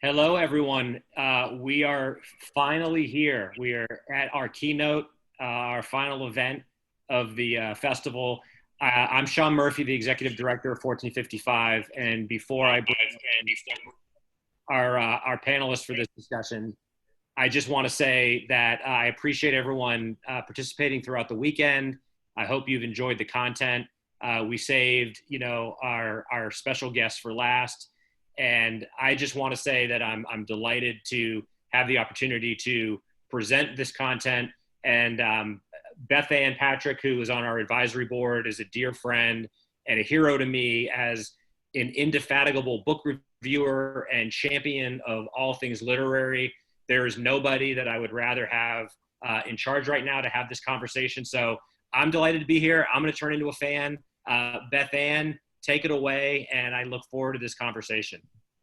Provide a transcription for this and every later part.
Hello, everyone. We are finally here. We are at our keynote, our final event of the festival. I'm Sean Murphy, the executive director of 1455, and before I bring our panelists for this discussion, I just want to say that I appreciate everyone participating throughout the weekend. I hope you've enjoyed the content. We saved, our special guests for last. And I just want to say that I'm delighted to have the opportunity to present this content. And Bethanne Patrick, who is on our advisory board, is a dear friend and a hero to me as an indefatigable book reviewer and champion of all things literary. There is nobody that I would rather have in charge right now to have this conversation. So I'm delighted to be here. I'm going to turn into a fan. Bethanne, take it away, and I look forward to this conversation.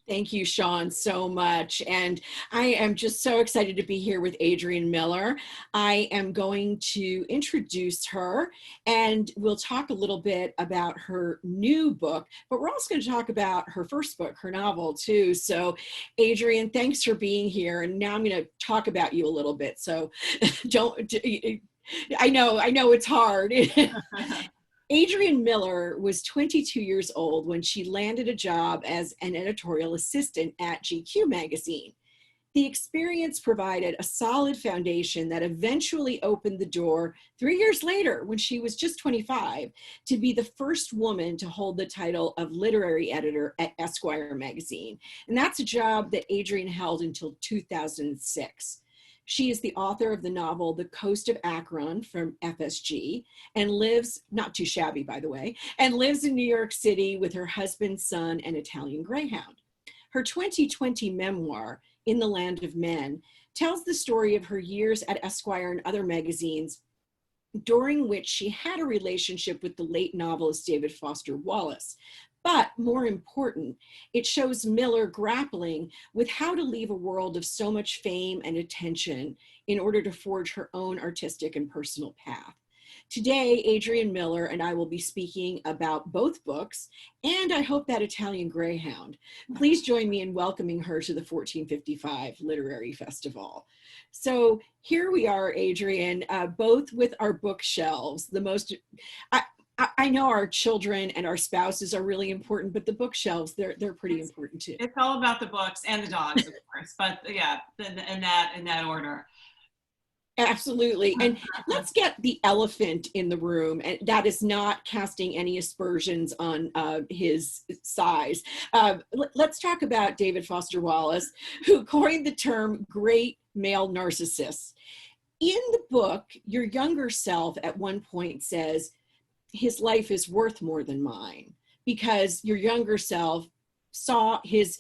Thank you, Sean, so much. And I am just so excited to be here with Adrienne Miller. I am going to introduce her, and we'll talk a little bit about her new book, but we're also going to talk about her first book, her novel, too. So, Adrienne, thanks for being here. And now I'm going to talk about you a little bit. So I know it's hard. Adrienne Miller was 22 years old when she landed a job as an editorial assistant at GQ magazine. The experience provided a solid foundation that eventually opened the door 3 years later, when she was just 25, to be the first woman to hold the title of literary editor at Esquire magazine. And that's a job that Adrienne held until 2006. She is the author of the novel, The Coast of Akron from FSG, and lives, not too shabby by the way, and lives in New York City with her husband, son, and Italian Greyhound. Her 2020 memoir, In the Land of Men, tells the story of her years at Esquire and other magazines, during which she had a relationship with the late novelist David Foster Wallace. But more important, it shows Miller grappling with how to leave a world of so much fame and attention in order to forge her own artistic and personal path. Today, Adrienne Miller and I will be speaking about both books, and I hope that Italian Greyhound. Please join me in welcoming her to the 1455 Literary Festival. So here we are, Adrienne, both with our bookshelves. I know our children and our spouses are really important, but the bookshelves, they're pretty important too. It's all about the books and the dogs, of course, but yeah, in that order. Absolutely. And let's get the elephant in the room, and that is not casting any aspersions on his size. Let's talk about David Foster Wallace, who coined the term great male narcissist. In the book, your younger self at one point says, his life is worth more than mine, because your younger self saw his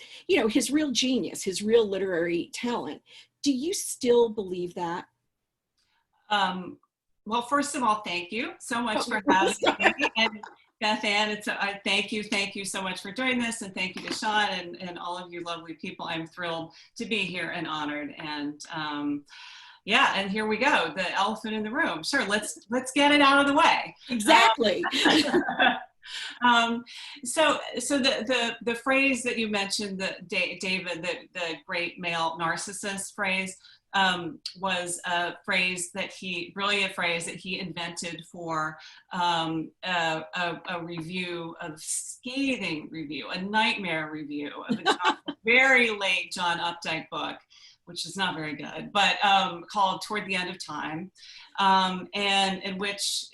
real genius, his real literary talent. Do you still believe that? Well, first of all, thank you so much for having me. And Bethanne, thank you so much for doing this, and thank you to Sean and all of you lovely people. I'm thrilled to be here and honored. And yeah, and here we go, the elephant in the room. Sure, let's get it out of the way. Exactly. So the phrase that you mentioned, David, the great male narcissist phrase, was a brilliant phrase that he invented for a review, a scathing review, a nightmare review of a very late John Updike book, which is not very good, but called Toward the End of Time, and in which,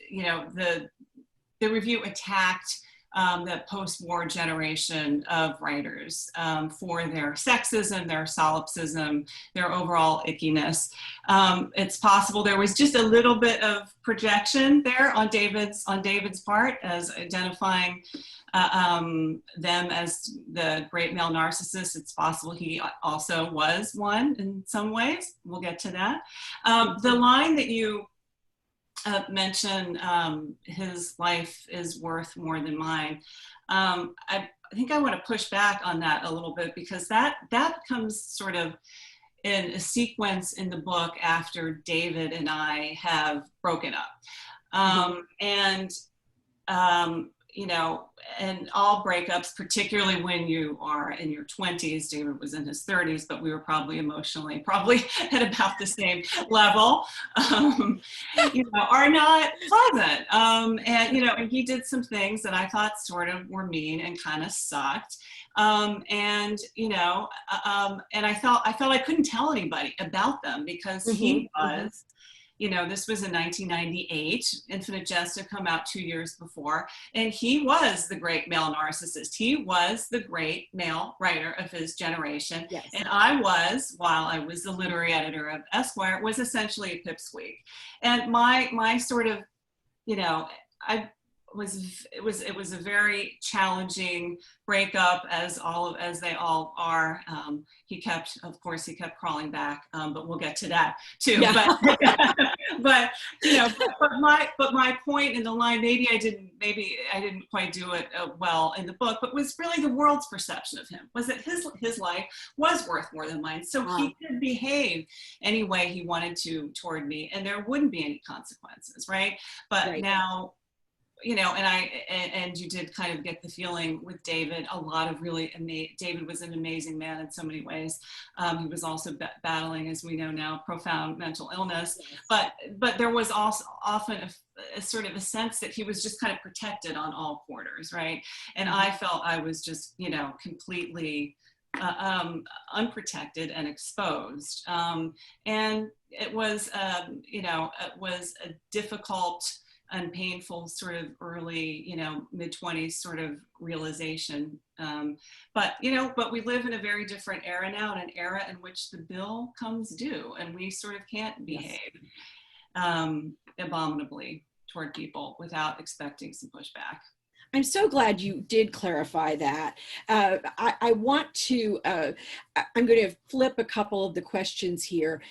the review attacked the post-war generation of writers for their sexism, their solipsism, their overall ickiness. It's possible there was just a little bit of projection there on David's part, as identifying them as the great male narcissist. It's possible he also was one in some ways. We'll get to that. The line that you mention, his life is worth more than mine. I think I want to push back on that a little bit, because that comes sort of in a sequence in the book after David and I have broken up. you know, and all breakups, particularly when you are in your 20s, David was in his 30s, but we were probably emotionally probably at about the same level, you know, are not pleasant. And, you know, and he did some things that I thought sort of were mean and kind of sucked. And, you know, and I felt I couldn't tell anybody about them because he was, you know, this was in 1998. Infinite Jest had come out 2 years before, and he was the great male narcissist. He was the great male writer of his generation. Yes. And I was, while I was the literary editor of Esquire, was essentially a pipsqueak. And my sort of, you know, it was a very challenging breakup, as they all are. He kept crawling back, but we'll get to that too. Yeah. But you know, but my point in the line, maybe I didn't quite do it well in the book, but was really the world's perception of him was that his life was worth more than mine, so he could behave any way he wanted to toward me, and there wouldn't be any consequences, right? But now, you know, and you did kind of get the feeling with David, a lot of really David was an amazing man in so many ways. He was also battling, as we know now, profound mental illness, but there was also often a sort of a sense that he was just kind of protected on all quarters, right? And I felt I was just, you know, completely unprotected and exposed. And it was, you know, it was a difficult and painful sort of early, you know, mid-20s sort of realization. But, you know, but we live in a very different era now, in an era in which the bill comes due and we sort of can't behave abominably toward people without expecting some pushback. I'm so glad you did clarify that. I want to, I'm going to flip a couple of the questions here.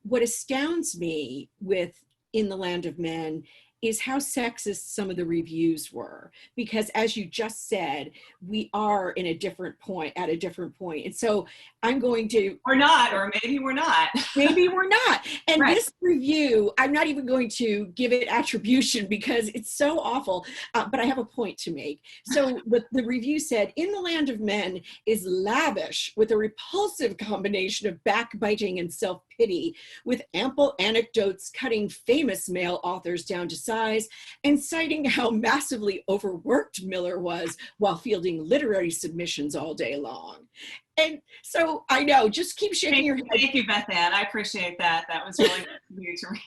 What astounds me with In the Land of Men is how sexist some of the reviews were, because as you just said, we are at a different point. And so I'm going to— Or not, or maybe we're not. Maybe we're not. And right. This review, I'm not even going to give it attribution because it's so awful, but I have a point to make. So the review said, In the Land of Men is lavish with a repulsive combination of backbiting and self-pity, with ample anecdotes cutting famous male authors down to size and citing how massively overworked Miller was while fielding literary submissions all day long. And so I know, just keep shaking your head. Thank you, Bethanne. I appreciate that. That was really good for you to read.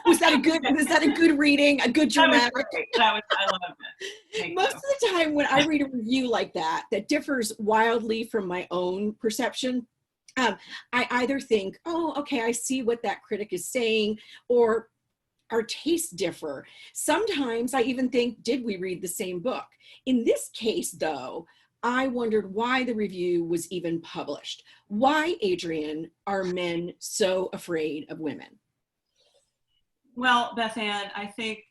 Was that a good reading? A good dramatic? I loved it. Most of the time when I read a review like that differs wildly from my own perception, I either think, oh, okay, I see what that critic is saying, or our tastes differ. Sometimes I even think, did we read the same book? In this case, though, I wondered why the review was even published. Why, Adrienne, are men so afraid of women? Well, Bethanne, I think,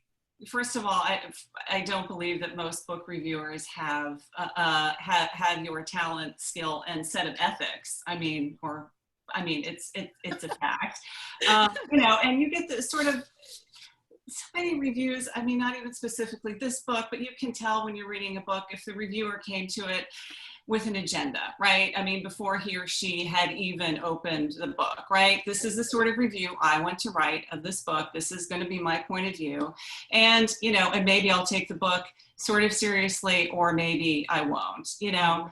first of all, I don't believe that most book reviewers have your talent, skill, and set of ethics. I mean, it's a fact. You know, and you get the sort of, so many reviews, I mean, not even specifically this book, but you can tell when you're reading a book if the reviewer came to it with an agenda, right? I mean, before he or she had even opened the book, right? This is the sort of review I want to write of this book. This is going to be my point of view. And, you know, and maybe I'll take the book sort of seriously, or maybe I won't, you know.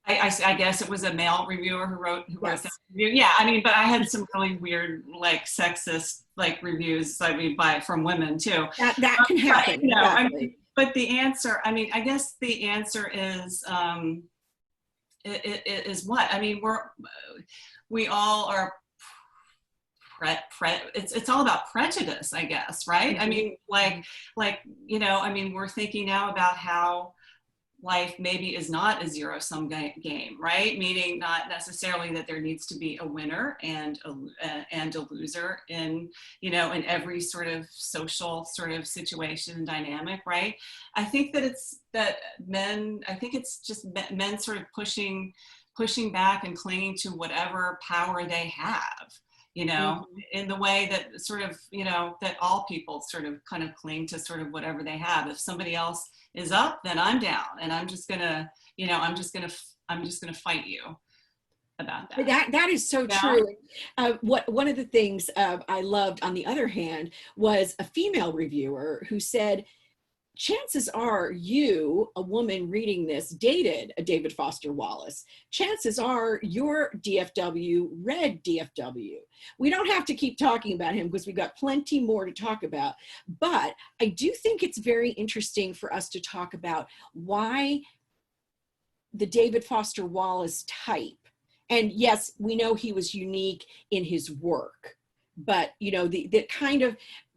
I guess it was a male reviewer who wrote that review. Yeah, I mean, but I had some really weird, like, sexist, like, reviews, I mean, from women too. That can happen. But, you know, I mean, but the answer, I mean, I guess the answer is, is what? I mean, we all are, it's all about prejudice, I guess, right? Mm-hmm. I mean, like, you know, I mean, we're thinking now about how life maybe is not a zero-sum game, right? Meaning not necessarily that there needs to be a winner and a loser in, you know, in every sort of social sort of situation and dynamic, right? I think that it's just men sort of pushing back and clinging to whatever power they have, you know, in the way that sort of, you know, that all people sort of kind of cling to sort of whatever they have. If somebody else is up, then I'm down, and I'm just gonna, you know, I'm just gonna fight you about that. That is so true. One of the things I loved, on the other hand, was a female reviewer who said, chances are you, a woman reading this, dated a David Foster Wallace. Chances are your DFW read DFW. We don't have to keep talking about him because we've got plenty more to talk about. But I do think it's very interesting for us to talk about why the David Foster Wallace type. And yes, we know he was unique in his work, but you know, the kind of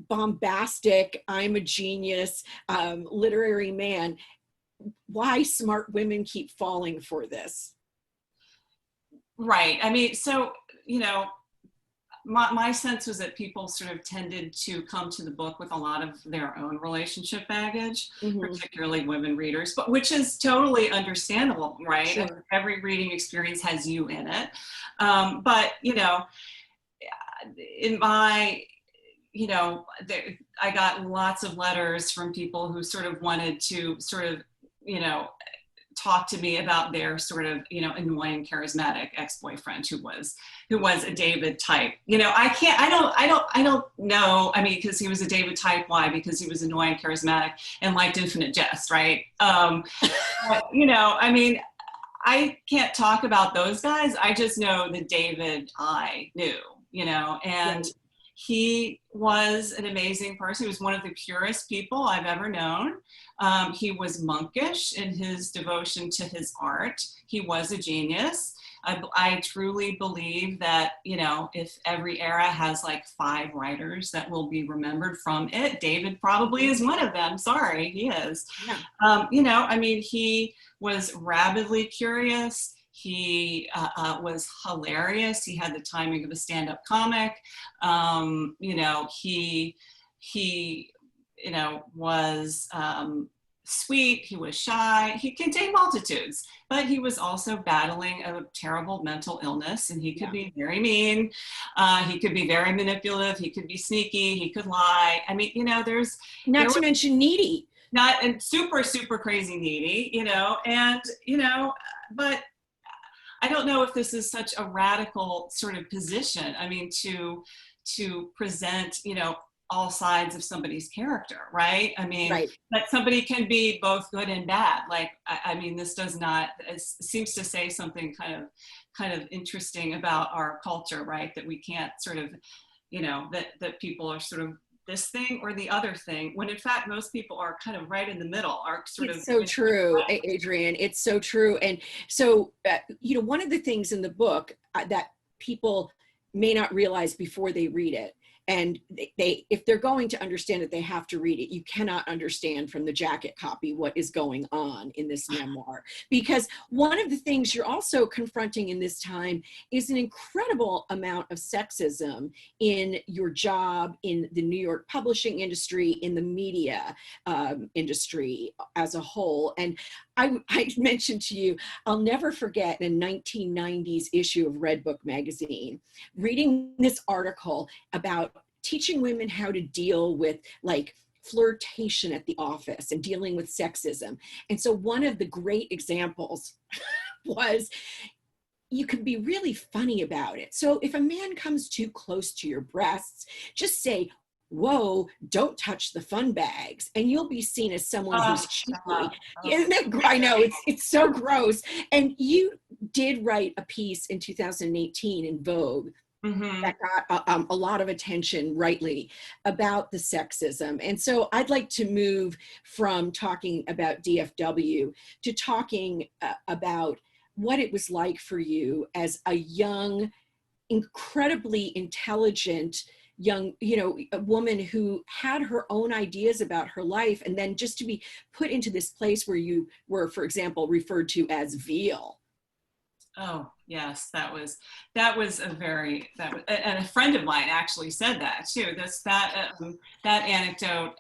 bombastic, I'm a genius, literary man, why smart women keep falling for this. Right. I mean, so, you know, my sense was that people sort of tended to come to the book with a lot of their own relationship baggage, particularly women readers, but which is totally understandable, right? Sure. Every reading experience has you in it. But, you know, in my, you know, I got lots of letters from people who sort of wanted to sort of, you know, talk to me about their sort of, you know, annoying, charismatic ex-boyfriend who was a David type. You know, I don't know. I mean, because he was a David type. Why? Because he was annoying, charismatic, and liked infinite jest, right? But, you know, I mean, I can't talk about those guys. I just know the David I knew, you know, and he was an amazing person. He was one of the purest people I've ever known. He was monkish in his devotion to his art. He was a genius. I truly believe that, you know, if every era has like 5 writers that will be remembered from it, David probably is one of them. Sorry, he is. Yeah. You know, I mean, he was rabidly curious. He was hilarious. He had the timing of a stand-up comic. You know, he you know, was sweet. He was shy. He contained multitudes, but he was also battling a terrible mental illness, and he could be very mean. He could be very manipulative. He could be sneaky. He could lie. I mean, you know, not to mention needy. And super, super crazy needy, you know, and, you know, but I don't know if this is such a radical sort of position. I mean, to present, you know, all sides of somebody's character, right? I mean, that somebody can be both good and bad. Like, I mean, this does not, it seems to say something kind of interesting about our culture, right? That we can't sort of, you know, that people are sort of this thing or the other thing, when in fact most people are kind of right in the middle. It's so true, Adrienne. It's so true. And so, you know, one of the things in the book that people may not realize before they read it, and if they're going to understand it, they have to read it. You cannot understand from the jacket copy what is going on in this memoir. Because one of the things you're also confronting in this time is an incredible amount of sexism in your job, in the New York publishing industry, in the media industry as a whole. And I mentioned to you, I'll never forget a 1990s issue of Redbook magazine, reading this article about teaching women how to deal with like flirtation at the office and dealing with sexism. And so one of the great examples was, you can be really funny about it. So if a man comes too close to your breasts, just say, whoa, don't touch the fun bags. And you'll be seen as someone who's cheeky. I know, it's so gross. And you did write a piece in 2018 in Vogue that got a lot of attention, rightly, about the sexism. And so I'd like to move from talking about DFW to talking about what it was like for you as a young, incredibly intelligent, young, you know, a woman who had her own ideas about her life, and then just to be put into this place where you were, for example, referred to as veal. Oh yes, that was and a friend of mine actually said that too. That anecdote.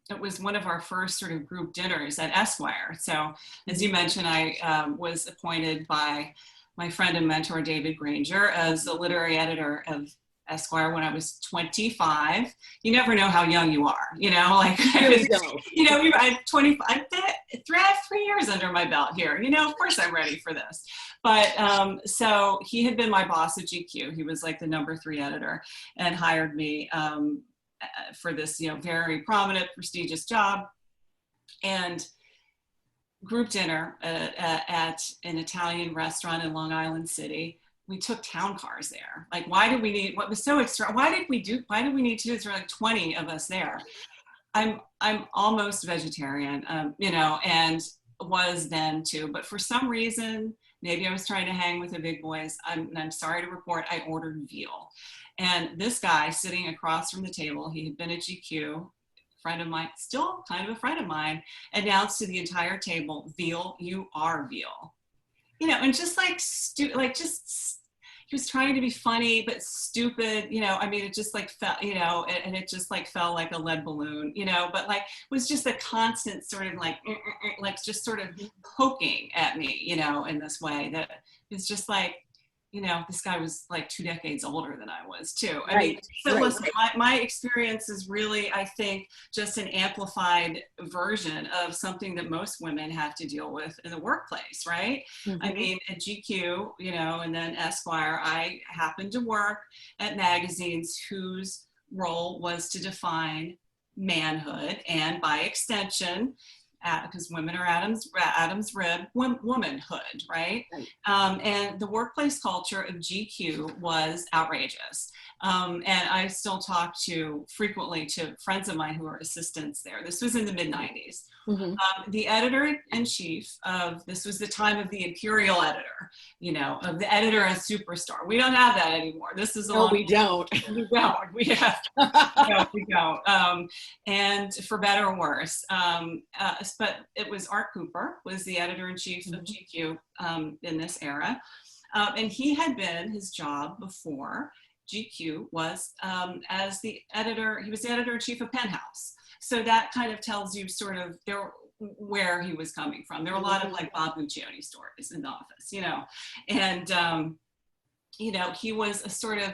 It was one of our first sort of group dinners at Esquire. So as you mentioned, I was appointed by my friend and mentor David Granger as the literary editor of Esquire when I was 25. You never know how young you are, you know, like, you know, I'm 25, I have 3 years under my belt here, you know, of course I'm ready for this. But so he had been my boss at GQ. He was like the #3 editor and hired me for this, you know, very prominent, prestigious job. And group dinner at an Italian restaurant in Long Island City. We took town cars there. Like, why did we need, what was so extra? Why did we need to do this? There were like 20 of us there. I'm almost vegetarian, you know, and was then too, but for some reason, maybe I was trying to hang with the big boys. I'm sorry to report, I ordered veal. And this guy sitting across from the table, he had been at GQ, friend of mine, still kind of a friend of mine, announced to the entire table, "Veal, you are veal." You know, and just like, he was trying to be funny, but stupid, you know, I mean, it just like fell, you know, and it just like fell like a lead balloon, you know, but like, was just a constant sort of like just sort of poking at me, you know, in this way that it's just like, you know, this guy was like 2 decades older than I was too. I mean, so listen, my experience is really, I think, just an amplified version of something that most women have to deal with in the workplace, right? Mm-hmm. I mean, at GQ, you know, and then Esquire, I happened to work at magazines whose role was to define manhood and by extension, because women are Adam's rib, womanhood, right? And the workplace culture of GQ was outrageous. And I still talk frequently to friends of mine who are assistants there. This was in the mid-90s. Mm-hmm. The editor-in-chief of, this was the time of the imperial editor, you know, of the editor and superstar. We don't have that anymore. This is we don't. We don't. We have, no, we don't. And for better or worse. But it was Art Cooper, was the editor-in-chief of GQ in this era. And he had been, his job before GQ was as the editor, he was the editor-in-chief of Penthouse. So that kind of tells you sort of where he was coming from. There were a lot of like Bob Luciani stories in the office, you know, and, you know, he was a sort of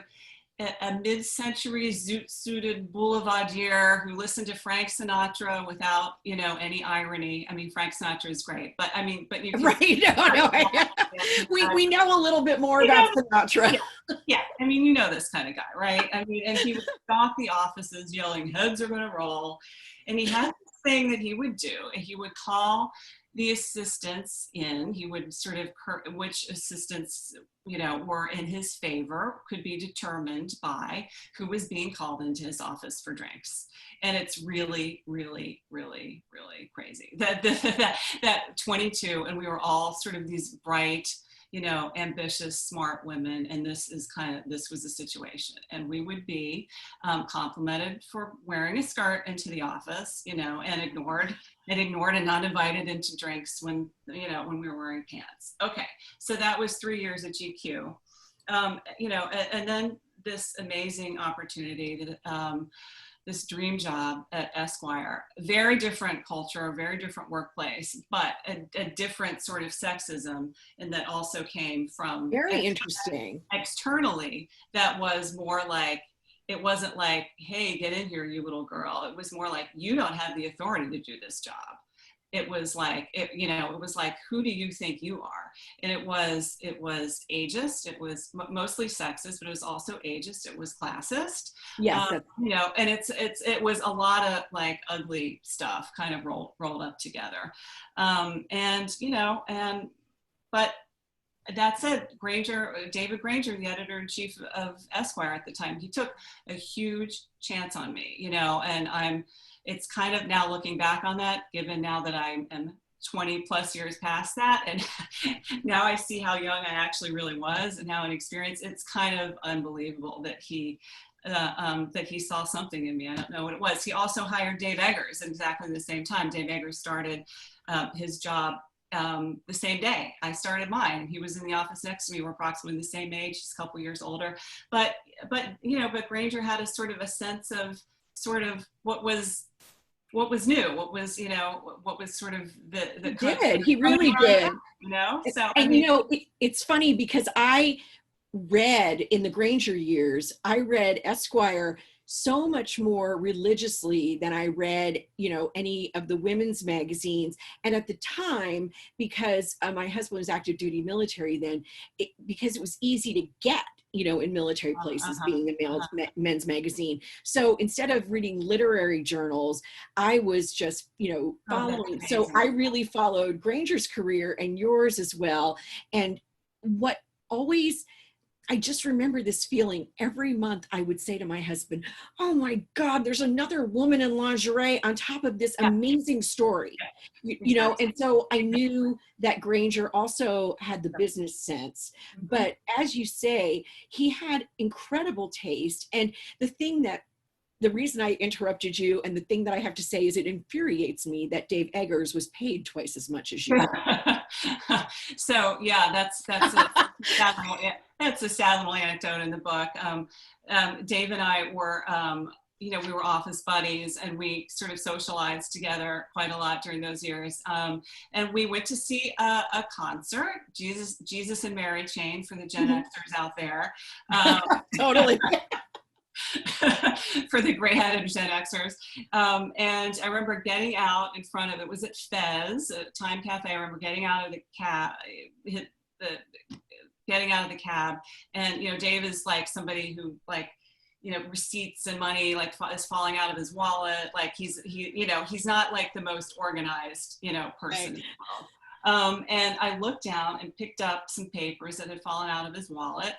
a mid-century zoot-suited boulevardier who listened to Frank Sinatra without, you know, any irony. I mean, Frank Sinatra is great, but I mean, but you can, right? No, we know a little bit more about Sinatra. Yeah, I mean, you know this kind of guy, right? I mean, and he would stalk the offices yelling, "Heads are going to roll," and he had this thing that he would do, and he would call the assistants in. He would sort of, which assistants, you know, were in his favor, could be determined by who was being called into his office for drinks. And it's really, really, really, really crazy that 22, and we were all sort of these bright, you know, ambitious, smart women. And this was the situation. And we would be complimented for wearing a skirt into the office, you know, and ignored and not invited into drinks when, you know, when we were wearing pants. Okay. So that was 3 years at GQ, you know, and then this amazing opportunity that, this dream job at Esquire, very different culture, very different workplace, but a different sort of sexism, and that also came from very interesting externally. That was more like, it wasn't like, "Hey, get in here, you little girl." It was more like, "You don't have the authority to do this job." It was like, you know, it was like, "Who do you think you are?" And it was ageist. It was mostly sexist, but it was also ageist. It was classist. Yes. You know, and it was a lot of like ugly stuff kind of rolled up together. And, you know, but that said, David Granger, the editor-in-chief of Esquire at the time, he took a huge chance on me, you know, and it's kind of now looking back on that, given now that I am 20 plus years past that, and now I see how young I actually really was and how inexperienced. It's kind of unbelievable that he saw something in me. I don't know what it was. He also hired Dave Eggers at exactly the same time. Dave Eggers started his job the same day I started mine. He was in the office next to me. We're approximately the same age, just a couple years older. But you know, but Granger had a sort of a sense of sort of what was new, what was, you know, what was sort of he really did, you know. So and you know, it's funny because I read in the Granger years, I read Esquire so much more religiously than I read, any of the women's magazines. And at the time, because my husband was active duty military then, because it was easy to get, in military places, being a men's magazine. So instead of reading literary journals, I was just, following. So I really followed Granger's career and yours as well. And what always, I just remember this feeling every month. I would say to my husband, oh my God, there's another woman in lingerie on top of this amazing story, and so I knew that Granger also had the business sense, but as you say, he had incredible taste. And the reason I interrupted you, and the thing that I have to say is, it infuriates me that Dave Eggers was paid twice as much as you. So yeah, that's a sad little anecdote in the book. Dave and I were, we were office buddies, and we sort of socialized together quite a lot during those years. And we went to see a concert, Jesus and Mary Chain, for the Gen Xers out there. Totally. For the gray-headed Gen Xers. And I remember getting out in front of it. Was at Fez, Time Cafe. I remember getting out of the cab, getting out of the cab. And, Dave is like somebody who, like, receipts and money, like, is falling out of his wallet. Like, he's not like the most organized, person in the world. And I looked down and picked up some papers that had fallen out of his wallet.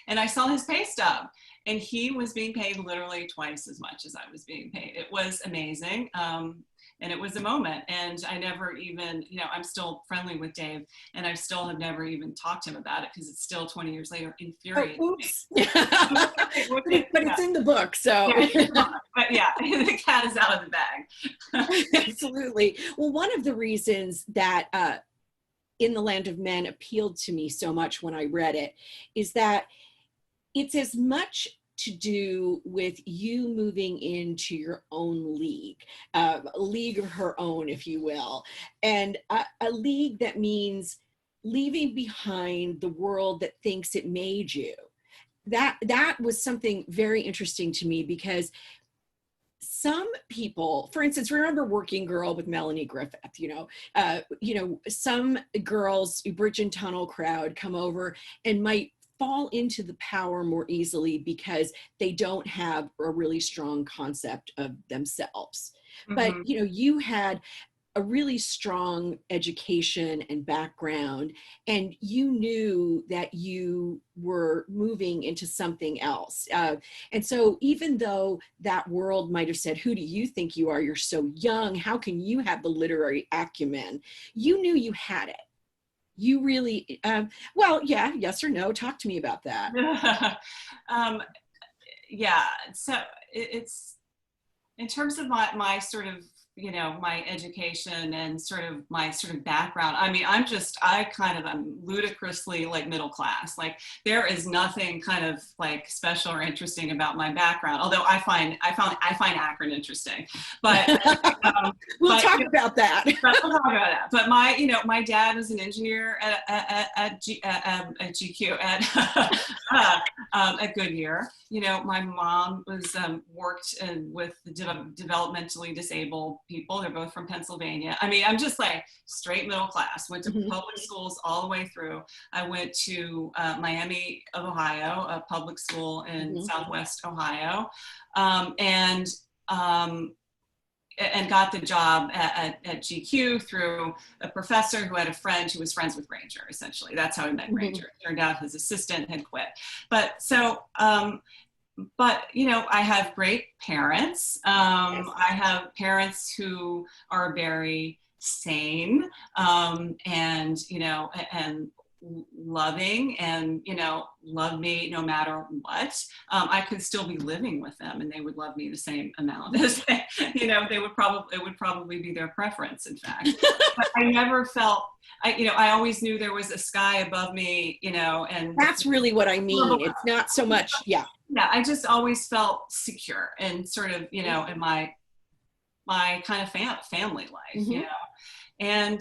And I saw his pay stub, and he was being paid literally twice as much as I was being paid. It was amazing. And it was a moment. And I never even, I'm still friendly with Dave, and I still have never even talked to him about it, because it's still 20 years later infuriating me. But it's in the book, so. But yeah, the cat is out of the bag. Absolutely. Well, one of the reasons that In the Land of Men appealed to me so much when I read it is that it's as much to do with you moving into your own league, a league of her own, if you will, and a league that means leaving behind the world that thinks it made you. That was something very interesting to me, because some people, for instance, remember Working Girl with Melanie Griffith, some girls, Bridge and Tunnel crowd, come over and might fall into the power more easily because they don't have a really strong concept of themselves. But, you had a really strong education and background, and you knew that you were moving into something else. And so even though that world might have said, who do you think you are? You're so young. How can you have the literary acumen? You knew you had it. You really, yes or no? Talk to me about that. Yeah, so it's, in terms of my sort of, my education and my background. I mean, I'm ludicrously like middle class. Like, there is nothing kind of like special or interesting about my background. Although I find Akron interesting, but we'll talk about that. But my dad was an engineer at GQ at Goodyear. My mom was worked with the developmentally disabled people. They're both from Pennsylvania. I mean, I'm just like straight middle class. Went to public schools all the way through. I went to Miami of Ohio, a public school in Southwest Ohio, and got the job at GQ through a professor who had a friend who was friends with Granger. Essentially, that's how I met Granger. It turned out his assistant had quit. But so. But, I have great parents. I have parents who are very sane, and, and loving, and, love me no matter what. I could still be living with them, and they would love me the same amount as it would probably be their preference, in fact. But I never felt, I always knew there was a sky above me, and that's really what I mean. It's not so much, yeah, I just always felt secure and sort of, in my kind of family life, and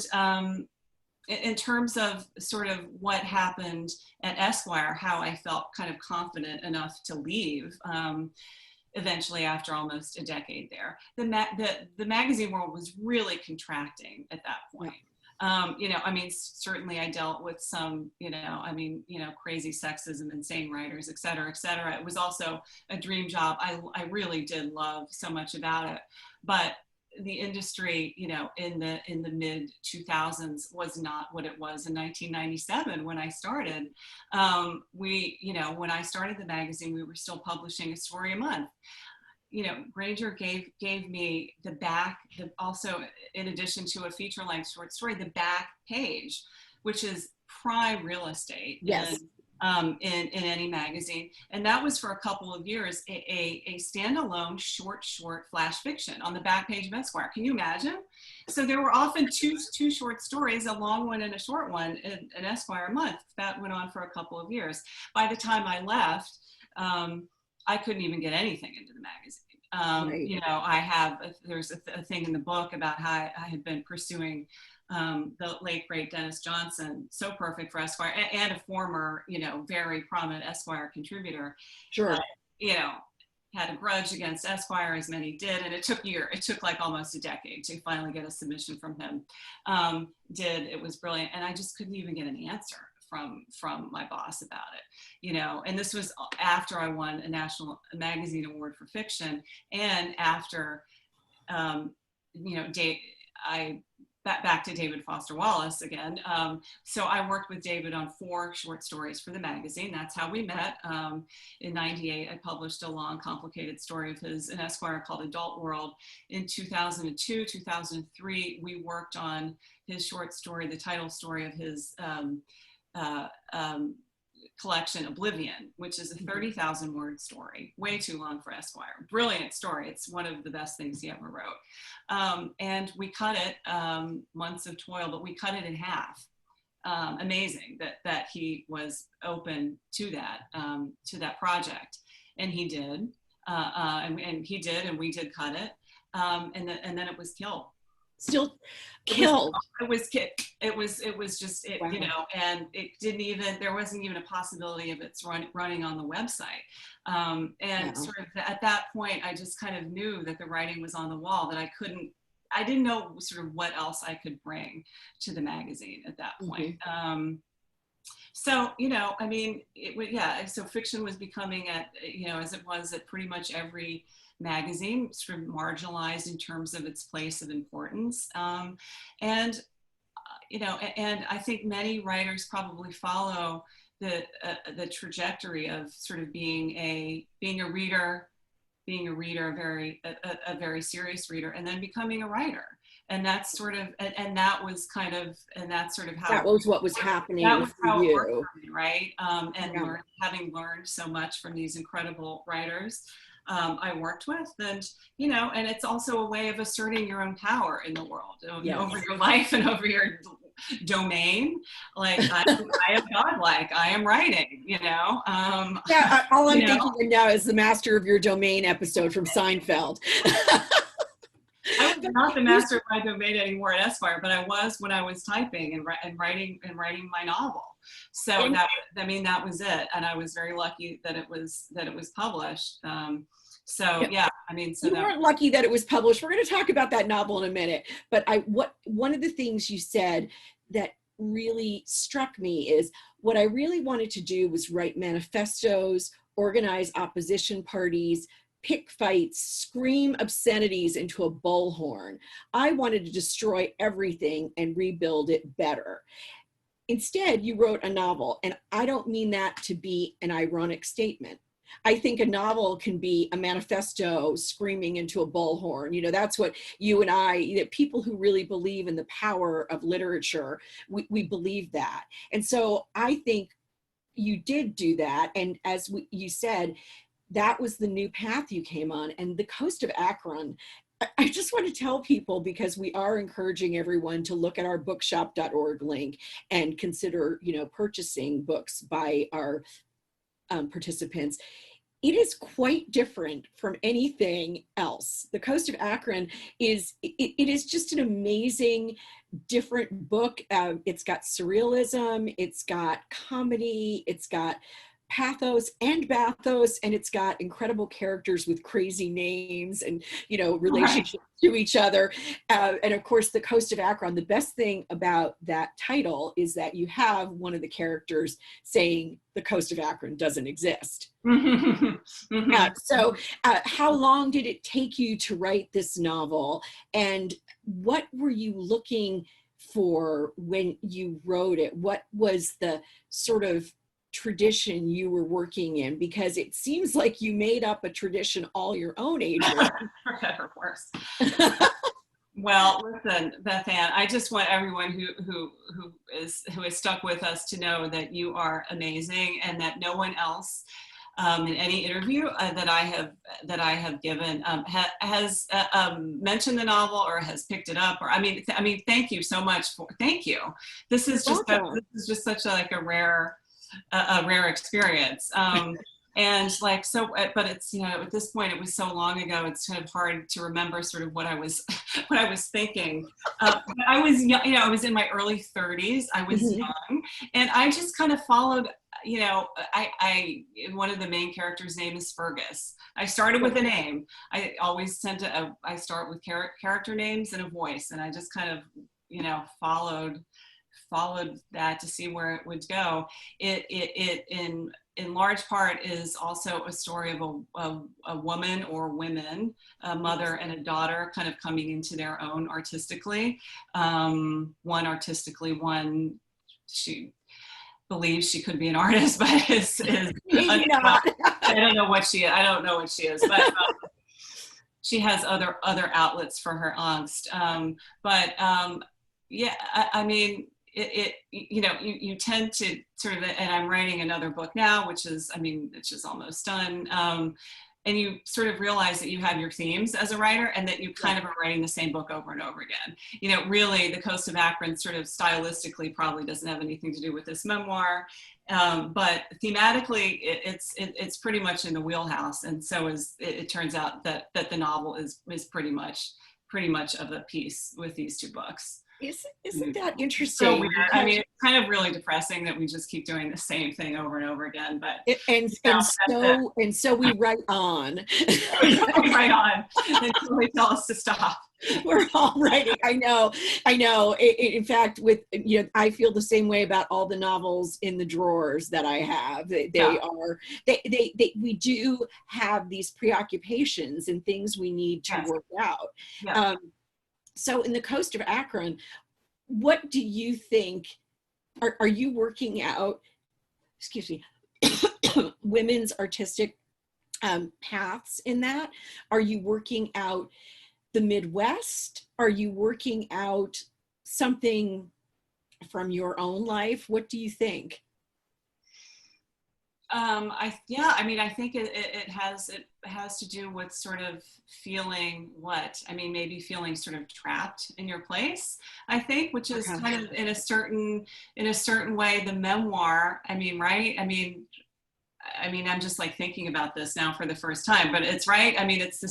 in terms of sort of what happened at Esquire, how I felt kind of confident enough to leave eventually after almost a decade there. The magazine world was really contracting at that point. You know, I mean, certainly I dealt with some, crazy sexism, insane writers, et cetera, et cetera. It was also a dream job. I really did love so much about it, but the industry, you know, in the mid 2000s was not what it was in 1997 when I started. When I started the magazine, we were still publishing a story a month. You know, Granger gave me the back, also in addition to a feature-length short story, the back page, which is prime real estate. Yes. In any magazine. And that was for a couple of years, a standalone short flash fiction on the back page of Esquire. Can you imagine? So there were often two short stories, a long one and a short one in Esquire a month. That went on for a couple of years. By the time I left, I couldn't even get anything into the magazine. Right. You know, there's a thing in the book about how I had been pursuing the late great Dennis Johnson, so perfect for Esquire, and a former, you know, very prominent Esquire contributor. Sure. Had a grudge against Esquire, as many did, and it took like almost a decade to finally get a submission from him. It was brilliant, and I just couldn't even get an answer from my boss about it, you know. And this was after I won a National Magazine Award for fiction, and after, back to David Foster Wallace again. So I worked with David on 4 short stories for the magazine. That's how we met. In '98, I published a long, complicated story of his in Esquire called Adult World. In 2002, 2003, we worked on his short story, the title story of his collection Oblivion, which is a 30,000 word story, way too long for Esquire. Brilliant story. It's one of the best things he ever wrote. And we cut it, months of toil, but we cut it in half. Amazing that he was open to that project. And he did, and he did, and we did cut it. And then it was killed. Still killed. It was just, wow. You know, and there wasn't even a possibility of its running on the website. And sort of at that point, I just kind of knew that the writing was on the wall, that I didn't know sort of what else I could bring to the magazine at that point. Mm-hmm. So, you know, I mean, so fiction was becoming as it was at pretty much every magazine, sort of marginalized in terms of its place of importance. And I think many writers probably follow the trajectory of sort of being a reader, a very serious reader, and then becoming a writer. And that's sort of, and that was kind of, and that's sort of how that was what was happening for you, worked for me, right? Having learned so much from these incredible writers I worked with, and and it's also a way of asserting your own power in the world, over your life and over your domain. Like I am godlike. I am writing. All I'm thinking of now is the Master of Your Domain episode from Seinfeld. I was not the master of my domain anymore at Esquire, but I was when I was typing and writing my novel. So that was it, and I was very lucky that it was published. You weren't lucky that it was published. We're going to talk about that novel in a minute. But one of the things you said that really struck me is what I really wanted to do was write manifestos, organize opposition parties, pick fights, scream obscenities into a bullhorn. I wanted to destroy everything and rebuild it better. Instead, you wrote a novel, and I don't mean that to be an ironic statement. I think a novel can be a manifesto screaming into a bullhorn. That's what you and I, people who really believe in the power of literature, we believe that. And so I think you did do that. And as you said, that was the new path you came on. And the Coast of Akron, I just want to tell people, because we are encouraging everyone to look at our bookshop.org link and consider, purchasing books by our participants. it is quite different from anything else. The Coast of Akron is, it is just an amazing, different book. It's got surrealism, it's got comedy, it's got pathos and bathos, and it's got incredible characters with crazy names and, you know, relationships to each other. And of course, the Coast of Akron, the best thing about that title is that you have one of the characters saying the Coast of Akron doesn't exist. So how long did it take you to write this novel? And what were you looking for when you wrote it? What was the sort of tradition you were working in? Because it seems like you made up a tradition all your own, Adrienne. For better or worse. Well, listen, Bethanne, I just want everyone who is stuck with us to know that you are amazing, and that no one else in any interview that I have given has mentioned the novel or has picked it up. Or I mean, thank you so much thank you. This is just such a rare experience. And like, so, but it's, you know, at this point, it was so long ago, it's kind of hard to remember sort of what I was thinking. I was young, you know, I was in my early 30s, I was young, and I just kind of followed, you know, one of the main characters' name is Fergus. I started with a name. I always tend to, I start with character names and a voice, and I just kind of, you know, followed that to see where it would go. It in large part is also a story of a woman or women, a mother and a daughter, kind of coming into their own artistically. One artistically, one, she believes she could be an artist, but is I don't know what she is, but she has other outlets for her angst. Yeah, I mean, you know, you tend to sort of, and I'm writing another book now, which is almost done. And you sort of realize that you have your themes as a writer, and that you kind of are writing the same book over and over again. You know, really, the Coast of Akron sort of stylistically probably doesn't have anything to do with this memoir, but thematically, it's pretty much in the wheelhouse. And so it turns out that the novel is pretty much of a piece with these two books. Isn't that interesting? So weird. I mean, it's kind of really depressing that we just keep doing the same thing over and over again. But so we write on. We write on until they tell us to stop. We're all writing. I know. In fact, I feel the same way about all the novels in the drawers that I have. We do have these preoccupations and things we need to work out. Yeah. So in the Coast of Akron, what do you think, are you working out, women's artistic paths in that? Are you working out the Midwest? Are you working out something from your own life? What do you think? I think it has to do with sort of feeling maybe feeling sort of trapped in your place, I think, which is kind of in a certain way, the memoir, right? I'm just like thinking about this now for the first time, but it's right. It's the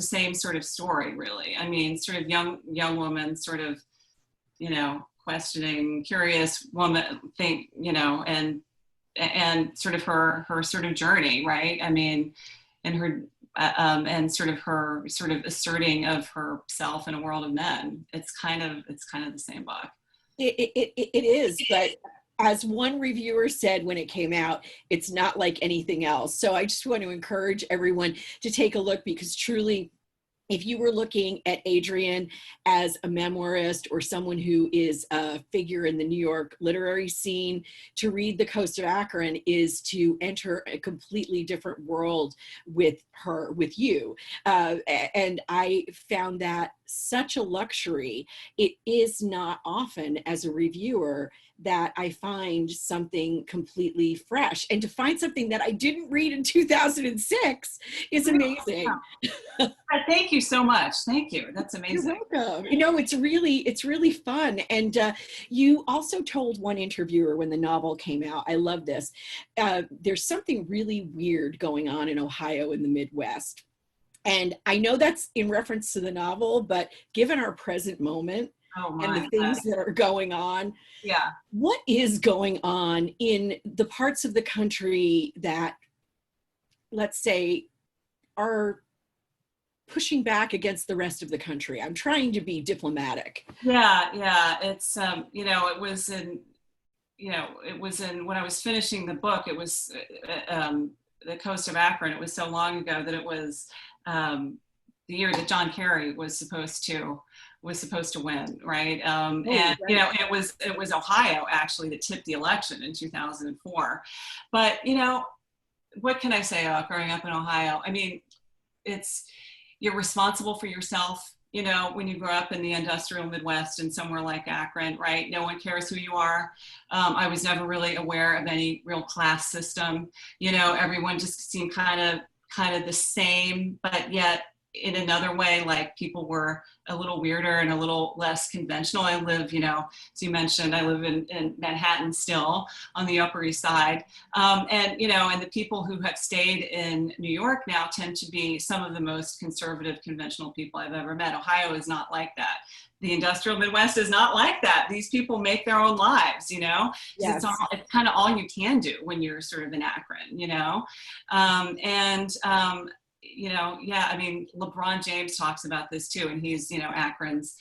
same sort of story, really. Sort of young woman, sort of, you know, questioning, curious woman, and sort of her sort of journey, right? And her and sort of her sort of asserting of herself in a world of men. It's kind of the same book. It is, but as one reviewer said when it came out, it's not like anything else. So I just want to encourage everyone to take a look, because truly, if you were looking at Adrienne as a memoirist or someone who is a figure in the New York literary scene, to read The Coast of Akron is to enter a completely different world with you. And I found that such a luxury. It is not often as a reviewer that I find something completely fresh, and to find something that I didn't read in 2006 is amazing. Thank you so much. Thank you. That's amazing. You're welcome. You know, it's really fun. And you also told one interviewer when the novel came out, I love this, there's something really weird going on in Ohio in the Midwest. And I know that's in reference to the novel, but given our present moment, and the things that are going on. Yeah. What is going on in the parts of the country that, let's say, are pushing back against the rest of the country? I'm trying to be diplomatic. Yeah. It's, you know, it was in, when I was finishing the book, it was the Coast of Akron. It was so long ago that it was the year that John Kerry was supposed to win, right? And right. You know, it was Ohio actually that tipped the election in 2004. But you know, what can I say about growing up in Ohio? I mean, you're responsible for yourself. You know, when you grow up in the industrial Midwest and somewhere like Akron, right? No one cares who you are. I was never really aware of any real class system. You know, everyone just seemed kind of the same, but yet in another way, like people were a little weirder and a little less conventional. I live, you know, as you mentioned, I live in Manhattan still on the Upper East Side. And, you know, and the people who have stayed in New York now tend to be some of the most conservative, conventional people I've ever met. Ohio is not like that. The industrial Midwest is not like that. These people make their own lives, you know? Yes. So it's kind of all you can do when you're sort of in Akron, you know? You know, yeah, I mean, LeBron James talks about this too, and he's, you know, Akron's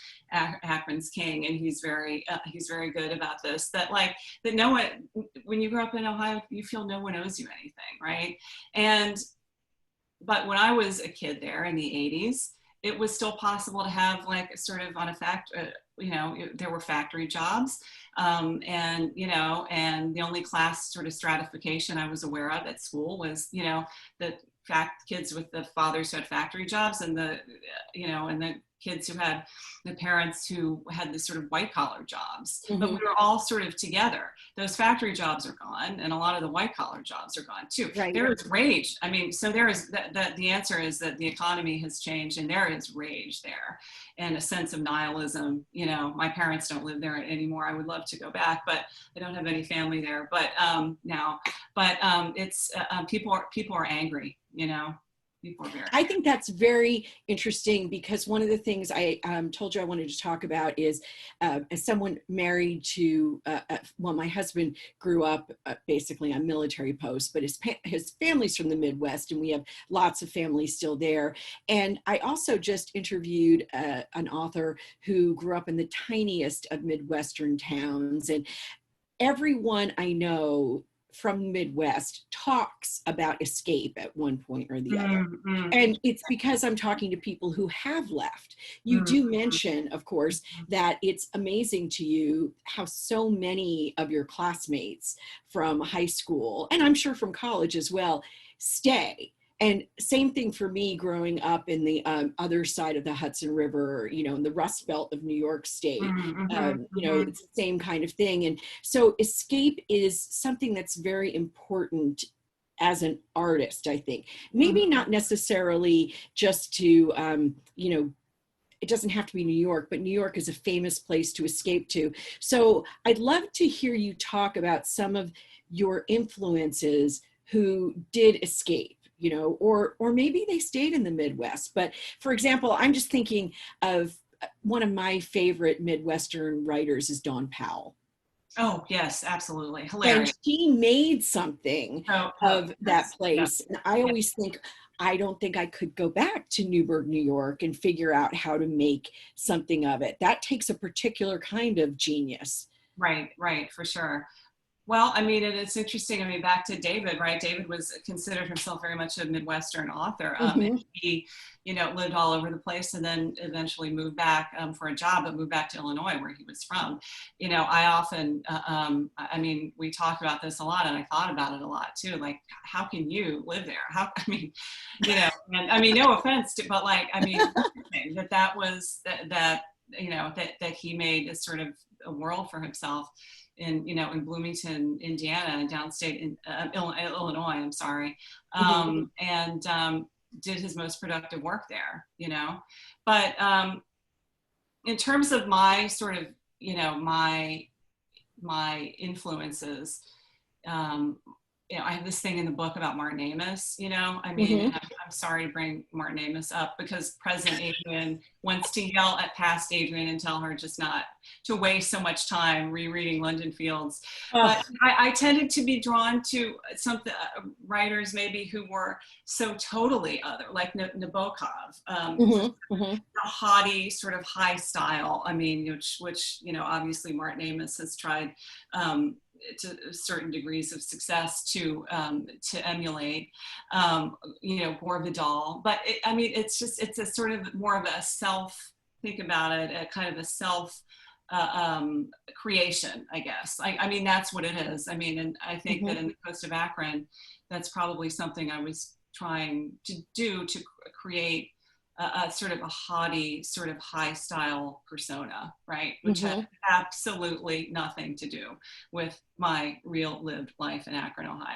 king, and he's very good about this. That no one, when you grow up in Ohio, you feel no one owes you anything, right? But when I was a kid there in the 80s, it was still possible to have like sort of on a you know, there were factory jobs, and you know, and the only class sort of stratification I was aware of at school was, you know, the kids with the fathers who had factory jobs, and the, you know, and the kids who had the parents who had this sort of white collar jobs. Mm-hmm. But we were all sort of together. Those factory jobs are gone, and a lot of the white collar jobs are gone too. Right. There is rage. I mean, so there is the answer is that the economy has changed, and there is rage there, and a sense of nihilism. You know, my parents don't live there anymore. I would love to go back, but I don't have any family there. But now, but it's people are angry. You know, people are very. I think that's very interesting, because one of the things I told you I wanted to talk about is, as someone married to, well, my husband grew up basically on military posts, but his family's from the Midwest, and we have lots of families still there. And I also just interviewed an author who grew up in the tiniest of Midwestern towns, and everyone I know from the Midwest talks about escape at one point or the other. Mm-hmm. And it's because I'm talking to people who have left. You mm-hmm. do mention, of course, that it's amazing to you how so many of your classmates from high school, and I'm sure from college as well, stay. And same thing for me growing up in the other side of the Hudson River, you know, in the Rust Belt of New York State. Mm-hmm. You know, it's the same kind of thing. And so escape is something that's very important as an artist, I think. Maybe mm-hmm. not necessarily just to, you know, it doesn't have to be New York, but New York is a famous place to escape to. So I'd love to hear you talk about some of your influences who did escape. You know, or maybe they stayed in the Midwest. But for example, I'm just thinking of one of my favorite Midwestern writers is Dawn Powell. Oh, yes, absolutely. Hilarious. And she made something of that place. Yeah. And I always think, I don't think I could go back to Newburgh, New York and figure out how to make something of it. That takes a particular kind of genius. Right, for sure. Well, I mean, it's interesting. I mean, back to David, right? David was considered himself very much a Midwestern author. And he, lived all over the place and then eventually moved back for a job, but moved back to Illinois where he was from. I often, I mean, we talk about this a lot and I thought about it a lot too. Like, how can you live there? And I mean, no offense but like, I mean, that was that he made a sort of a world for himself in Bloomington, Indiana, and downstate in Illinois, I'm sorry, and did his most productive work there, But in terms of my sort of, my influences, I have this thing in the book about Martin Amis, I mean, I'm sorry to bring Martin Amis up because President Adrienne wants to yell at past Adrienne and tell her just not to waste so much time rereading London Fields. But I tended to be drawn to some writers maybe who were so totally other, like Nabokov, the haughty sort of high style, I mean, which obviously Martin Amis has tried to certain degrees of success to emulate, Gore Vidal. But it's a sort of more of a think about it, a kind of a self creation, I guess. I mean, that's what it is. I mean, and I think that in the Coast of Akron, that's probably something I was trying to do to create a sort of a haughty, sort of high style persona, right? Which had absolutely nothing to do with my real lived life in Akron, Ohio.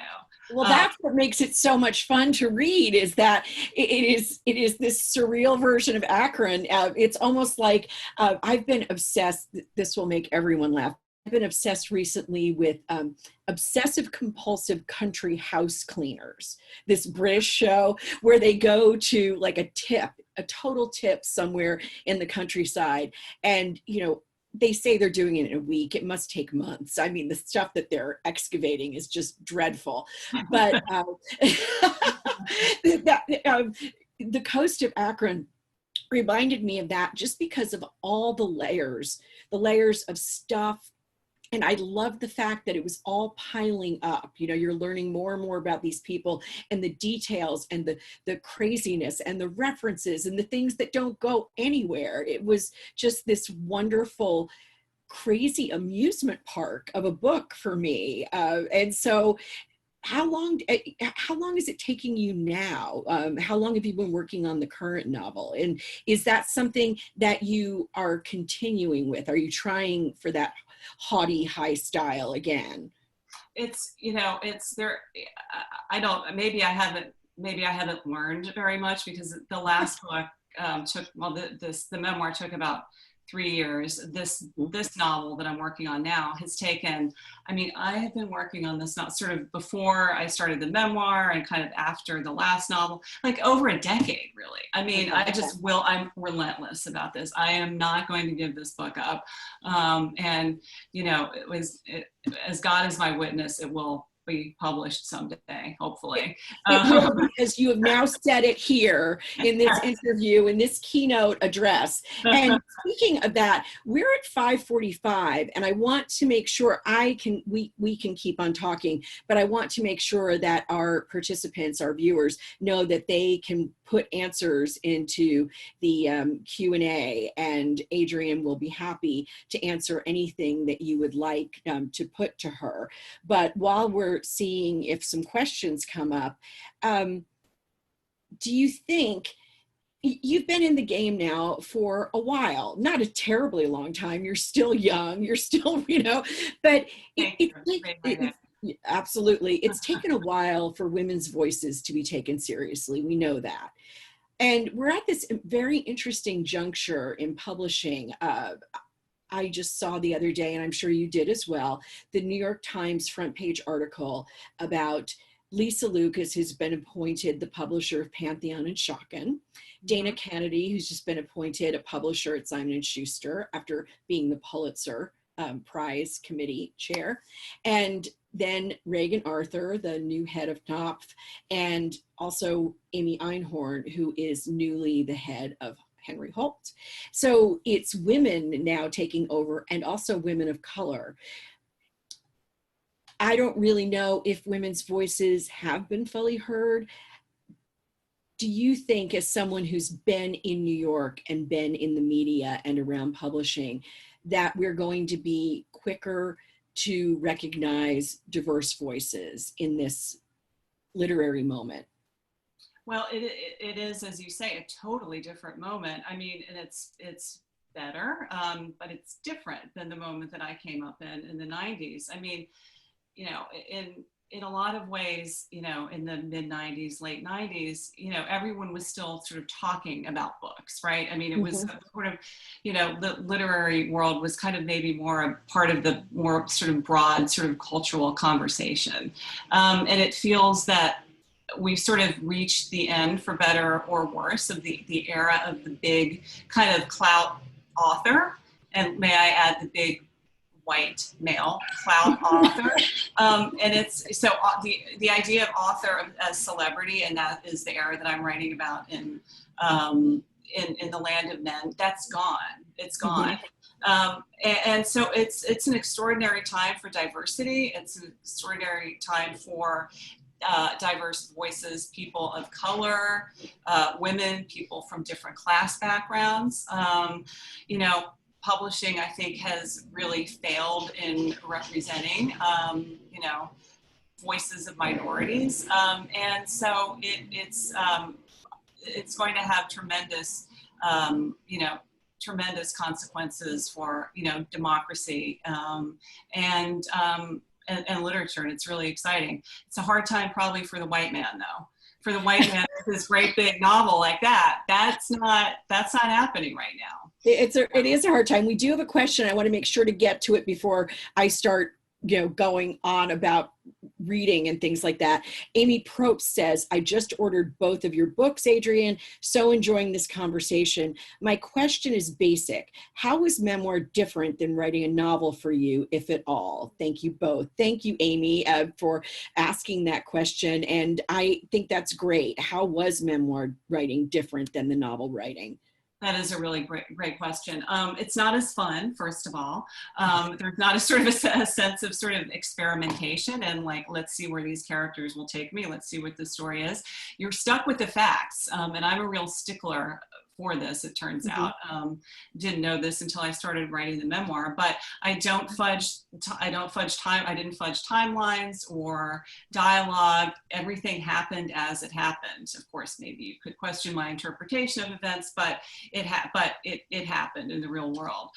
Well, that's what makes it so much fun to read, is that it is this surreal version of Akron. It's almost like I've been obsessed. This will make everyone laugh. I've been obsessed recently with Obsessive Compulsive Country House Cleaners, this British show where they go to like a total tip somewhere in the countryside. And, they say they're doing it in a week. It must take months. I mean, the stuff that they're excavating is just dreadful. But the Coast of Akron reminded me of that just because of all the layers of stuff. And I love the fact that it was all piling up. You're learning more and more about these people and the details and the craziness and the references and the things that don't go anywhere. It was just this wonderful, crazy amusement park of a book for me. And so how long is it taking you now? How long have you been working on the current novel? And is that something that you are continuing with? Are you trying for that haughty high style again? It's there. Maybe I haven't learned very much because the last book the memoir took about 3 years. This novel that I'm working on now has taken, I have been working on this not sort of before I started the memoir and kind of after the last novel, like over a decade, really. I'm relentless about this. I am not going to give this book up. As God is my witness, it will be published someday, hopefully. Because you have now said it here in this interview, in this keynote address. And speaking of that, we're at 5:45, and I want to make sure we can keep on talking, but I want to make sure that our participants, our viewers, know that they can put answers into the Q&A, and Adrienne will be happy to answer anything that you would like to put to her. But while we're seeing if some questions come up, do you think, you've been in the game now for a while, not a terribly long time, you're still young, you're still, but absolutely, it's taken a while for women's voices to be taken seriously. We know that. And we're at this very interesting juncture in publishing. I just saw the other day, and I'm sure you did as well, the New York Times front page article about Lisa Lucas, who's been appointed the publisher of Pantheon and Schocken, Dana Kennedy, who's just been appointed a publisher at Simon & Schuster after being the Pulitzer Prize Committee chair, and then Reagan Arthur, the new head of Knopf, and also Amy Einhorn, who is newly the head of Henry Holt. So it's women now taking over, and also women of color. I don't really know if women's voices have been fully heard. Do you think, as someone who's been in New York and been in the media and around publishing, that we're going to be quicker to recognize diverse voices in this literary moment? Well, it is, as you say, a totally different moment. I mean, and it's better, but it's different than the moment that I came up in the 90s. I mean, you know, in a lot of ways, you know, in the mid 90s, late 90s, you know, everyone was still sort of talking about books, right? I mean, it was sort of, you know, the literary world was kind of maybe more a part of the more sort of broad sort of cultural conversation. And it feels that we've sort of reached the end, for better or worse, of the era of the big kind of clout author. And may I add, the big white male clout author. And it's so the idea of author as celebrity, and that is the era that I'm writing about in the land of men, that's gone. It's gone. And so it's an extraordinary time for diversity. It's an extraordinary time for diverse voices, people of color, women, people from different class backgrounds. You know, publishing, I think, has really failed in representing, you know, voices of minorities. And so it's going to have tremendous, you know, tremendous consequences for, you know, democracy and literature, and it's really exciting. It's a hard time probably for the white man, though. For the white man with this great big novel like that, that's not happening right now. It is a hard time. We do have a question. I want to make sure to get to it before I start, you know, going on about reading and things like that. Amy Probst says, I just ordered both of your books, Adrienne. So enjoying this conversation. My question is basic. How is memoir different than writing a novel for you, if at all? Thank you both. Thank you, Amy, for asking that question. And I think that's great. How was memoir writing different than the novel writing? That is a really great question. It's not as fun, first of all. There's not a sort of a sense of sort of experimentation and like, let's see where these characters will take me. Let's see what the story is. You're stuck with the facts. And I'm a real stickler for this, it turns out. Didn't know this until I started writing the memoir, but I don't fudge time. I didn't fudge timelines or dialogue. Everything happened as it happened. Of course, maybe you could question my interpretation of events, but it happened in the real world.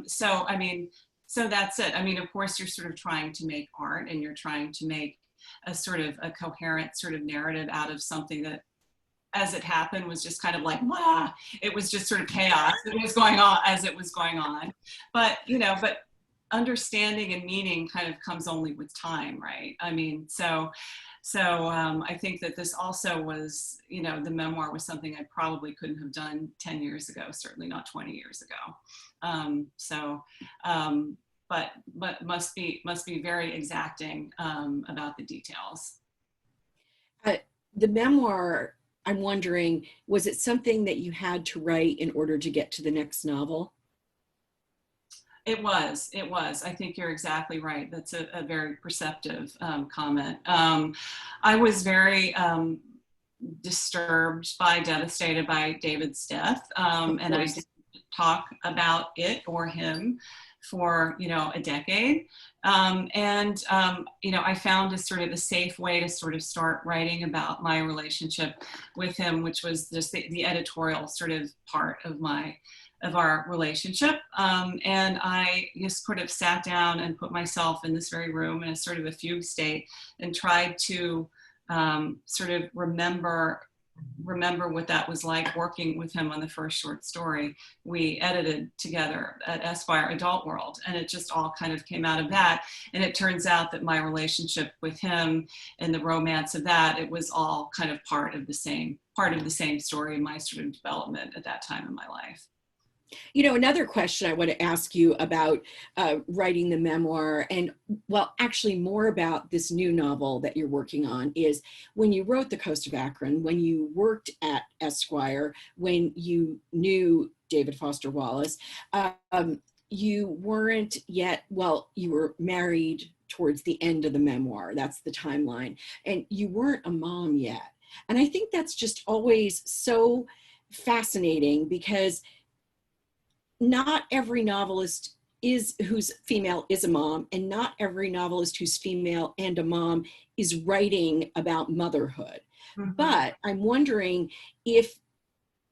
So, I mean, so that's it. I mean, of course, you're sort of trying to make art, and you're trying to make a sort of a coherent sort of narrative out of something that, as it happened, was just kind of like, wow, it was just sort of chaos. It was going on as it was going on. But, you know, but understanding and meaning kind of comes only with time, right? I mean, so I think that this also was, you know, the memoir was something I probably couldn't have done 10 years ago, certainly not 20 years ago. But must be very exacting about the details. The memoir, I'm wondering, was it something that you had to write in order to get to the next novel? It was. I think you're exactly right. That's a very perceptive comment. I was very disturbed devastated by David's death. And I didn't talk about it or him for, you know, a decade. You know, I found a sort of a safe way to sort of start writing about my relationship with him, which was just the editorial sort of part of our relationship. And I just sort of sat down and put myself in this very room in a sort of a fugue state and tried to sort of remember what that was like working with him on the first short story we edited together at Esquire Adult World. And it just all kind of came out of that. And it turns out that my relationship with him and the romance of that, it was all kind of part of the same story in my sort of development at that time in my life. You know, another question I want to ask you about writing the memoir, and well, actually more about this new novel that you're working on, is when you wrote The Coast of Akron, when you worked at Esquire, when you knew David Foster Wallace, you weren't yet, well, you were married towards the end of the memoir. That's the timeline. And you weren't a mom yet. And I think that's just always so fascinating, because not every novelist who's female is a mom, and not every novelist who's female and a mom is writing about motherhood. Mm-hmm. But I'm wondering if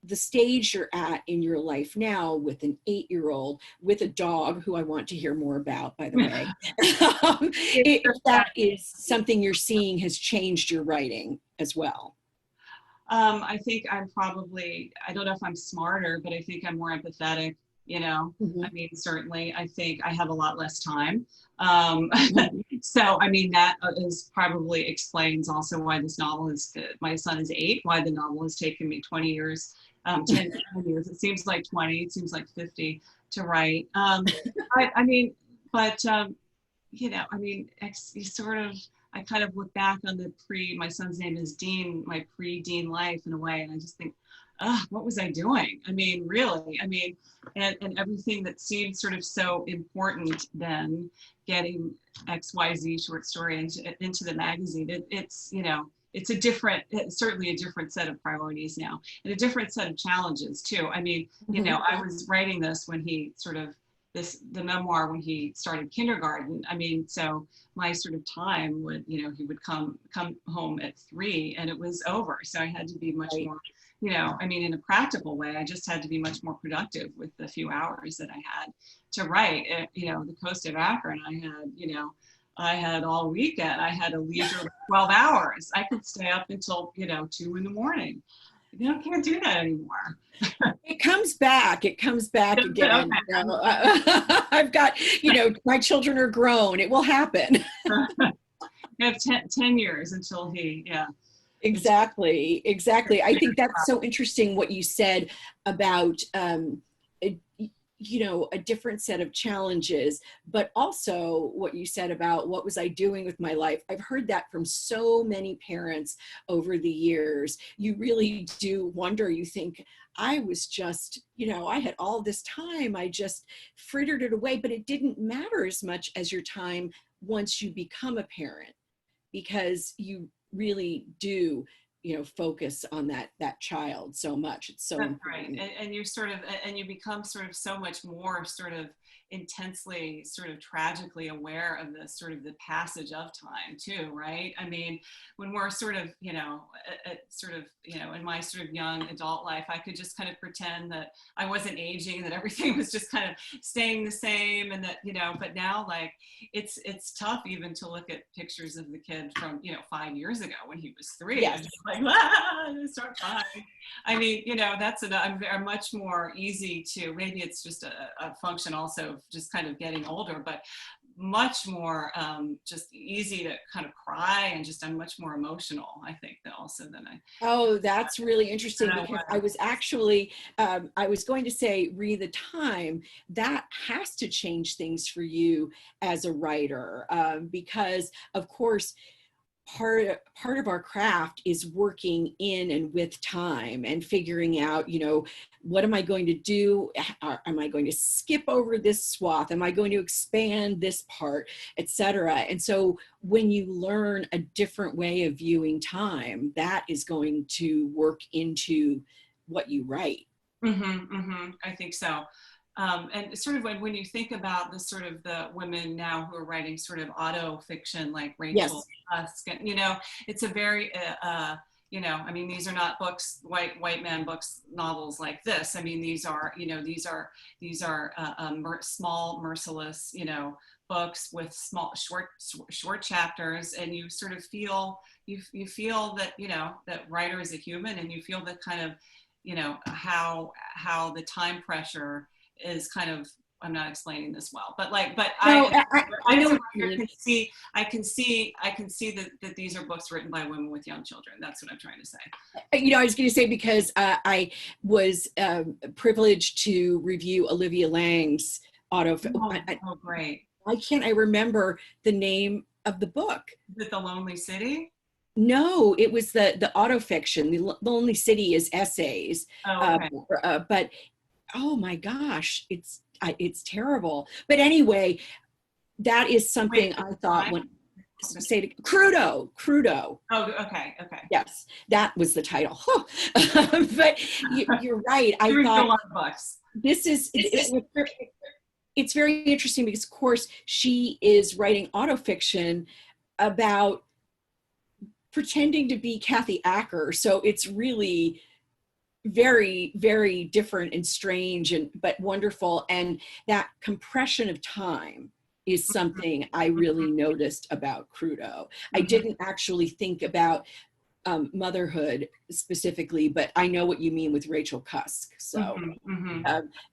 the stage you're at in your life now, with an 8-year-old, with a dog who I want to hear more about, by the way, if that is something you're seeing has changed your writing as well. I think I'm probably, I don't know if I'm smarter, but I think I'm more empathetic, you know. Mm-hmm. I mean, certainly, I think I have a lot less time. So, I mean, that is probably explains also why this novel is, my son is 8, why the novel has taken me 20 years, 10 years. It seems like 20, it seems like 50 to write. I mean, but, you know, I mean, you sort of, I kind of look back on my son's name is Dean, my pre-Dean life in a way, and I just think, what was I doing? I mean, really, I mean, and everything that seemed sort of so important then, getting XYZ short story into the magazine, it's, you know, it's certainly a different set of priorities now, and a different set of challenges too. I mean, you know, I was writing this when he sort of, the memoir when he started kindergarten. I mean, so my sort of time would, you know, he would come home at 3 and it was over. So I had to be much more, you know, I mean, in a practical way, I just had to be much more productive with the few hours that I had to write. You know, the Coast of Akron, I had all weekend. I had a leisure 12 hours. I could stay up until, you know, 2 in the morning. You know, can't do that anymore. It comes back again. Okay. You know, I've got, you know, my children are grown. It will happen. I have 10 years until Exactly. I think that's so interesting what you said about, you know, a different set of challenges, but also what you said about what was I doing with my life. I've heard that from so many parents over the years. You really do wonder, you think, I was just, you know, I had all this time, I just frittered it away, but it didn't matter as much as your time once you become a parent, because you really do, you know, focus on that child so much. It's so That's important. Right. And you sort of, and you become sort of so much more sort of intensely, sort of tragically aware of the sort of the passage of time too, right? I mean, when we're sort of, you know, sort of, you know, in my sort of young adult life, I could just kind of pretend that I wasn't aging, that everything was just kind of staying the same, and that, you know, but now, like, it's tough even to look at pictures of the kid from, you know, 5 years ago when he was 3. Yes. Just like, start crying. I mean, you know, I'm much more easy to, maybe it's just a function also of just kind of getting older, but much more just easy to kind of cry, and just I'm much more emotional, I think, than I. Oh, that's really interesting, because I was actually, I was going to say, read the time, that has to change things for you as a writer, because of course, part of our craft is working in and with time and figuring out, you know, what am I going to do? Am I going to skip over this swath? Am I going to expand this part, etc.? And so when you learn a different way of viewing time, that is going to work into what you write. I think so. And sort of when you think about the sort of the women now who are writing sort of auto fiction, like Rachel Husk, you know, it's a very, you know, I mean, these are not books, white man books, novels like this. I mean, these are, you know, these are small, merciless, you know, books with small, short chapters, and you sort of feel, you feel that, you know, that writer is a human, and you feel that kind of, you know, how the time pressure is kind of, I'm not explaining this well, but like, but no, I know I can see that these are books written by women with young children. That's what I'm trying to say. You know, I was going to say, because I was privileged to review Olivia Lang's auto. Oh, great. Why can't I remember the name of the book? Is it The Lonely City? No, it was the autofiction. The Lonely City is essays. Oh, okay. But oh my gosh, it's it's terrible. But anyway, that is something I thought when say to Crudo. Oh, okay. Yes, that was the title. But you're right. I thought a lot of books. This is it's very interesting because, of course, she is writing autofiction about pretending to be Kathy Acker. So it's really very, very different and strange, but wonderful. And that compression of time is something I really noticed about Crudo. I didn't actually think about motherhood specifically, but I know what you mean with Rachel Cusk. So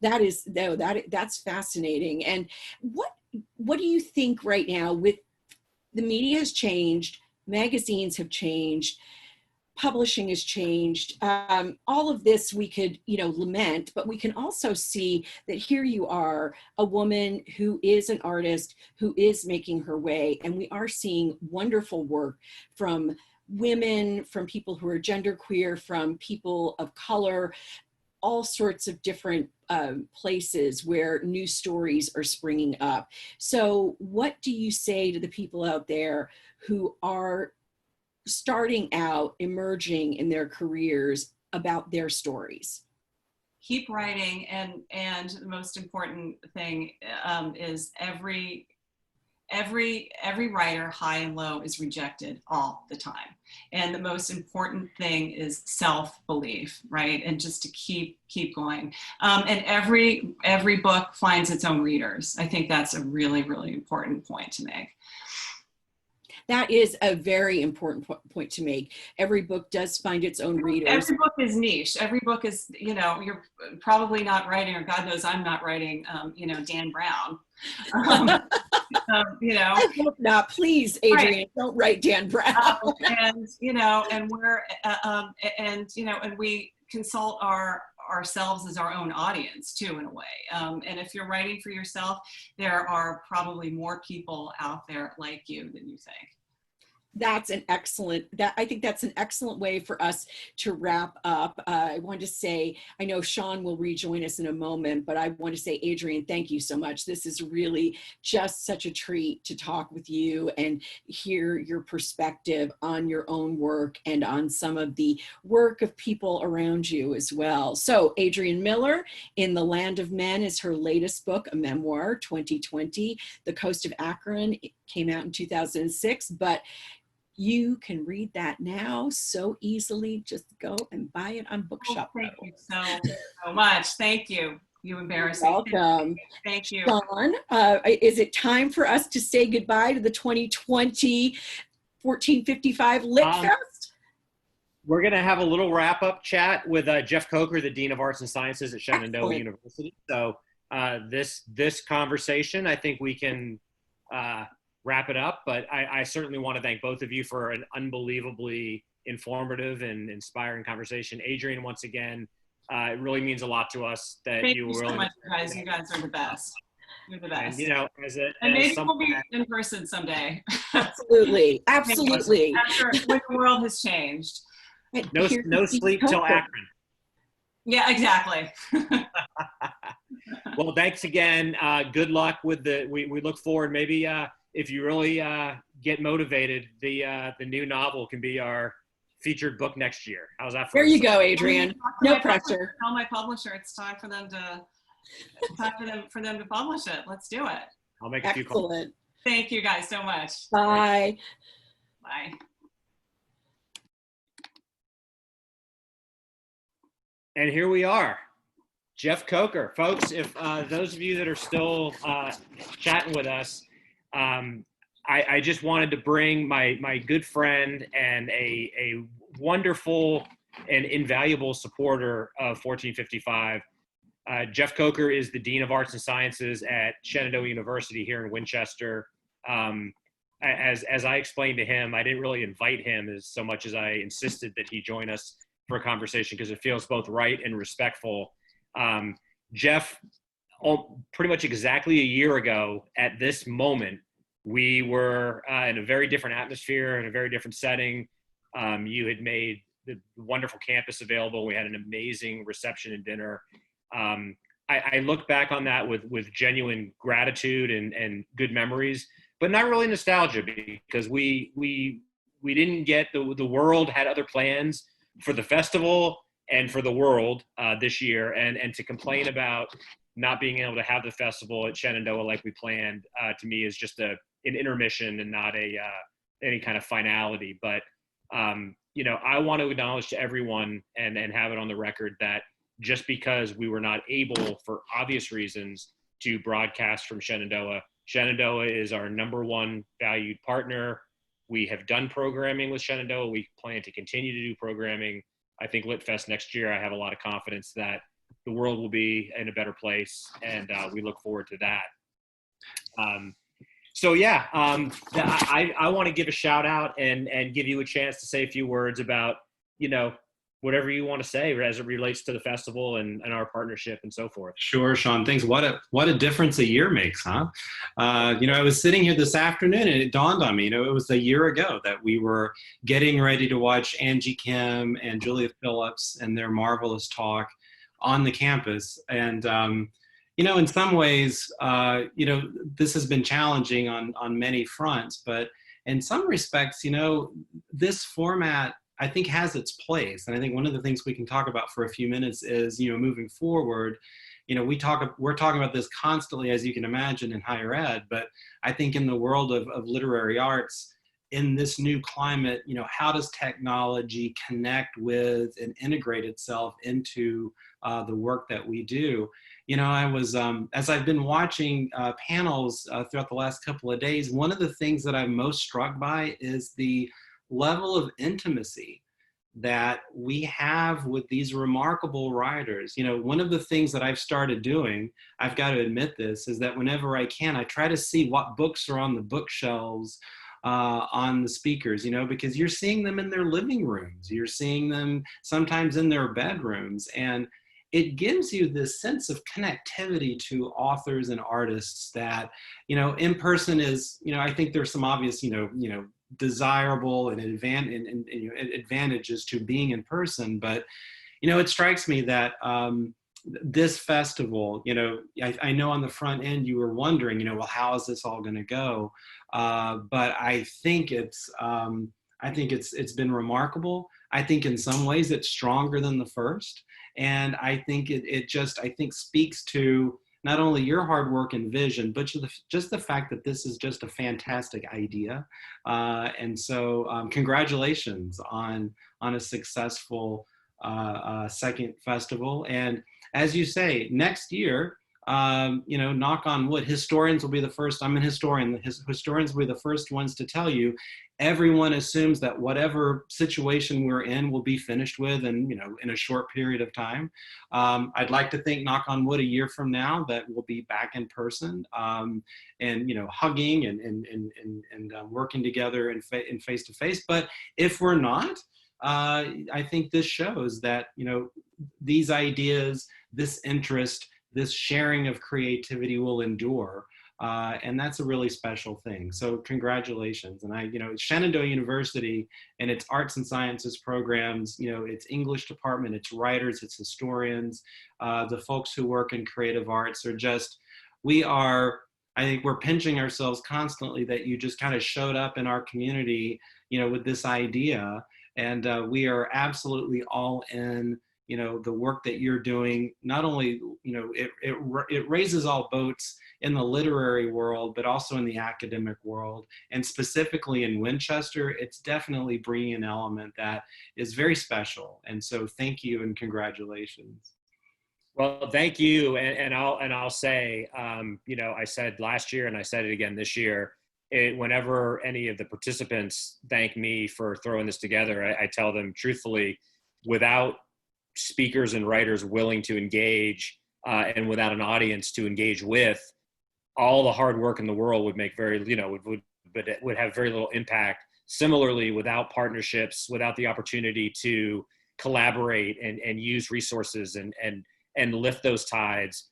that's fascinating. And what do you think right now with the media has changed, magazines have changed, publishing has changed, all of this we could, lament, but we can also see that here you are, a woman who is an artist, who is making her way, and we are seeing wonderful work from women, from people who are genderqueer, from people of color, all sorts of different places where new stories are springing up. So what do you say to the people out there who are starting out, emerging in their careers about their stories? Keep writing, and the most important thing is every writer, high and low, is rejected all the time. And the most important thing is self-belief, right? And just to keep going. And every book finds its own readers. I think that's a really, really important point to make. That is a very important point to make. Every book does find its own readers. Every book is niche. Every book is, you're probably not writing, or God knows I'm not writing, Dan Brown. I hope not. Please, Adrienne, right. Don't write Dan Brown. And we consult ourselves as our own audience too, in a way. And if you're writing for yourself, there are probably more people out there like you than you think. I think that's an excellent way for us to wrap up. I want to say, I know Sean will rejoin us in a moment, but I want to say, Adrienne, thank you so much. This is really just such a treat to talk with you and hear your perspective on your own work and on some of the work of people around you as well. So Adrienne Miller, In the Land of Men is her latest book, a memoir, 2020. The Coast of Akron, it came out in 2006, but you can read that now so easily. Just go and buy it on Bookshop. Thank you so much. Thank you. You embarrass me. Welcome. Thank you. Sean, is it time for us to say goodbye to the 2020 1455 Lit Fest? We're going to have a little wrap-up chat with Jeff Coker, the Dean of Arts and Sciences at Shenandoah University. So this conversation, I think we can wrap it up, but I certainly want to thank both of you for an unbelievably informative and inspiring conversation. Adrienne, once again, it really means a lot to us that thank you you really so much, guys. You guys are the best. You're the best. And maybe we'll be in person someday. Absolutely. When the world has changed. No sleep till Akron. Yeah, exactly. Well, thanks again. Good luck with we look forward. Maybe if you really get motivated, the new novel can be our featured book next year. How's that for There you go, Adrienne. No pressure. Tell my publisher it's time for them to publish it. Let's do it. I'll make a few calls. Excellent. Thank you guys so much. Bye. Bye. And here we are. Jeff Coker. Folks, if those of you that are still chatting with us, I just wanted to bring my good friend and a wonderful and invaluable supporter of 1455. Jeff Coker is the Dean of Arts and Sciences at Shenandoah University here in Winchester. As I explained to him, I didn't really invite him as so much as I insisted that he join us for a conversation because it feels both right and respectful. Jeff, pretty much exactly a year ago at this moment, we were in a very different atmosphere, in a very different setting. You had made the wonderful campus available. We had an amazing reception and dinner. I look back on that with genuine gratitude and good memories, but not really nostalgia, because we didn't get the world had other plans for the festival and for the world this year, and to complain about not being able to have the festival at Shenandoah like we planned, to me is just an intermission and not any kind of finality. But I want to acknowledge to everyone and have it on the record that just because we were not able, for obvious reasons, to broadcast from Shenandoah, Shenandoah is our #1 valued partner. We have done programming with Shenandoah. We plan to continue to do programming. I think LitFest next year, I have a lot of confidence that the world will be in a better place, and we look forward to that. I want to give a shout out and give you a chance to say a few words about, whatever you want to say as it relates to the festival and our partnership and so forth. Sure, Sean. Thanks. What a difference a year makes, huh? I was sitting here this afternoon and it dawned on me, it was a year ago that we were getting ready to watch Angie Kim and Julia Phillips and their marvelous talk on the campus. And, in some ways, this has been challenging on many fronts, but in some respects, this format, I think, has its place. And I think one of the things we can talk about for a few minutes is, moving forward, we're talking about this constantly, as you can imagine, in higher ed, but I think in the world of literary arts, in this new climate, how does technology connect with and integrate itself into the work that we do? I was, as I've been watching panels throughout the last couple of days, one of the things that I'm most struck by is the level of intimacy that we have with these remarkable writers. One of the things that I've started doing, I've got to admit this, is that whenever I can, I try to see what books are on the bookshelves on the speakers, because you're seeing them in their living rooms, you're seeing them sometimes in their bedrooms, and it gives you this sense of connectivity to authors and artists that, in person is, I think there's some obvious, desirable and advantages to being in person, but it strikes me that this festival, I know on the front end you were wondering, well, how is this all going to go? But I think it's been remarkable. I think in some ways it's stronger than the first, and I think it speaks to not only your hard work and vision, but just the fact that this is just a fantastic idea. And so congratulations on a successful second festival. And as you say, next year, knock on wood, historians will be the first. I'm an historian. Historians will be the first ones to tell you, everyone assumes that whatever situation we're in will be finished with in a short period of time. I'd like to think, knock on wood, a year from now that we'll be back in person, and hugging and working together in face to face. But if we're not, I think this shows that these ideas, this interest, this sharing of creativity will endure. And that's a really special thing. So congratulations. And Shenandoah University and its arts and sciences programs, its English department, its writers, its historians, the folks who work in creative arts are just, I think we're pinching ourselves constantly that you just kind of showed up in our community, with this idea. And we are absolutely all in, the work that you're doing. Not only, it raises all boats in the literary world, but also in the academic world. And specifically in Winchester, it's definitely bringing an element that is very special. And so thank you and congratulations. Well, thank you. And I'll say, I said last year and I said it again this year, whenever any of the participants thank me for throwing this together, I tell them truthfully, without speakers and writers willing to engage and without an audience to engage with, all the hard work in the world would make would have very little impact. Similarly, without partnerships, without the opportunity to collaborate and use resources and lift those tides,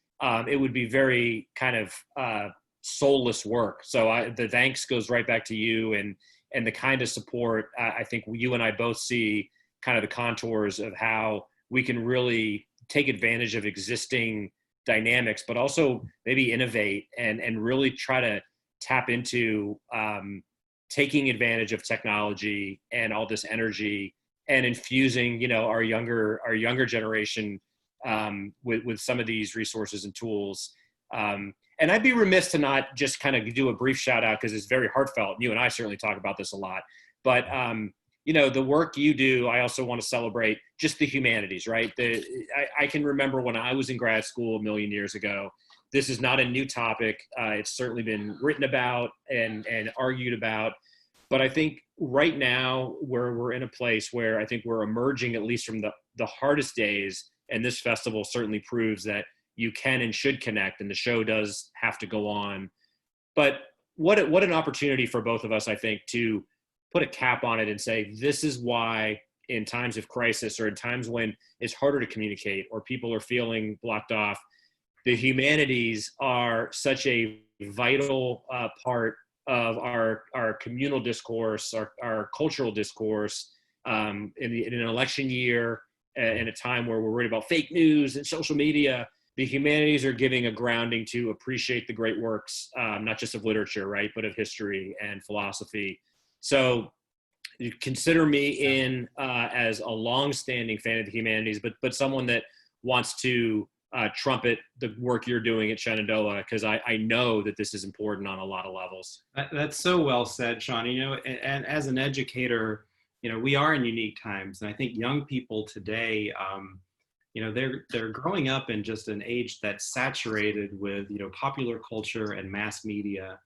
it would be very kind of soulless work. So the thanks goes right back to you and the kind of support. I think you and I both see kind of the contours of how we can really take advantage of existing dynamics, but also maybe innovate and really try to tap into taking advantage of technology and all this energy and infusing, you know, our younger generation with some of these resources and tools. And I'd be remiss to not just kind of do a brief shout out, because it's very heartfelt. You and I certainly talk about this a lot, but you know, the work you do, I also want to celebrate just the humanities, right? I can remember when I was in grad school a million years ago. This is not a new topic. It's certainly been written about and argued about. But I think right now we're in a place where I think we're emerging, at least from the hardest days. And this festival certainly proves that you can and should connect, and the show does have to go on. But what an opportunity for both of us, I think, to put a cap on it and say, this is why in times of crisis, or in times when it's harder to communicate or people are feeling blocked off, the humanities are such a vital part of our communal discourse, our cultural discourse, in an election year, in a time where we're worried about fake news and social media. The humanities are giving a grounding to appreciate the great works, not just of literature, right, but of history and philosophy. So you consider me in as a long-standing fan of the humanities, but someone that wants to trumpet the work you're doing at Shenandoah, because I know that this is important on a lot of levels. That's so well said, Sean. You know, and as an educator, you know, we are in unique times, and I think young people today, you know, they're growing up in just an age that's saturated with, you know, popular culture and mass media,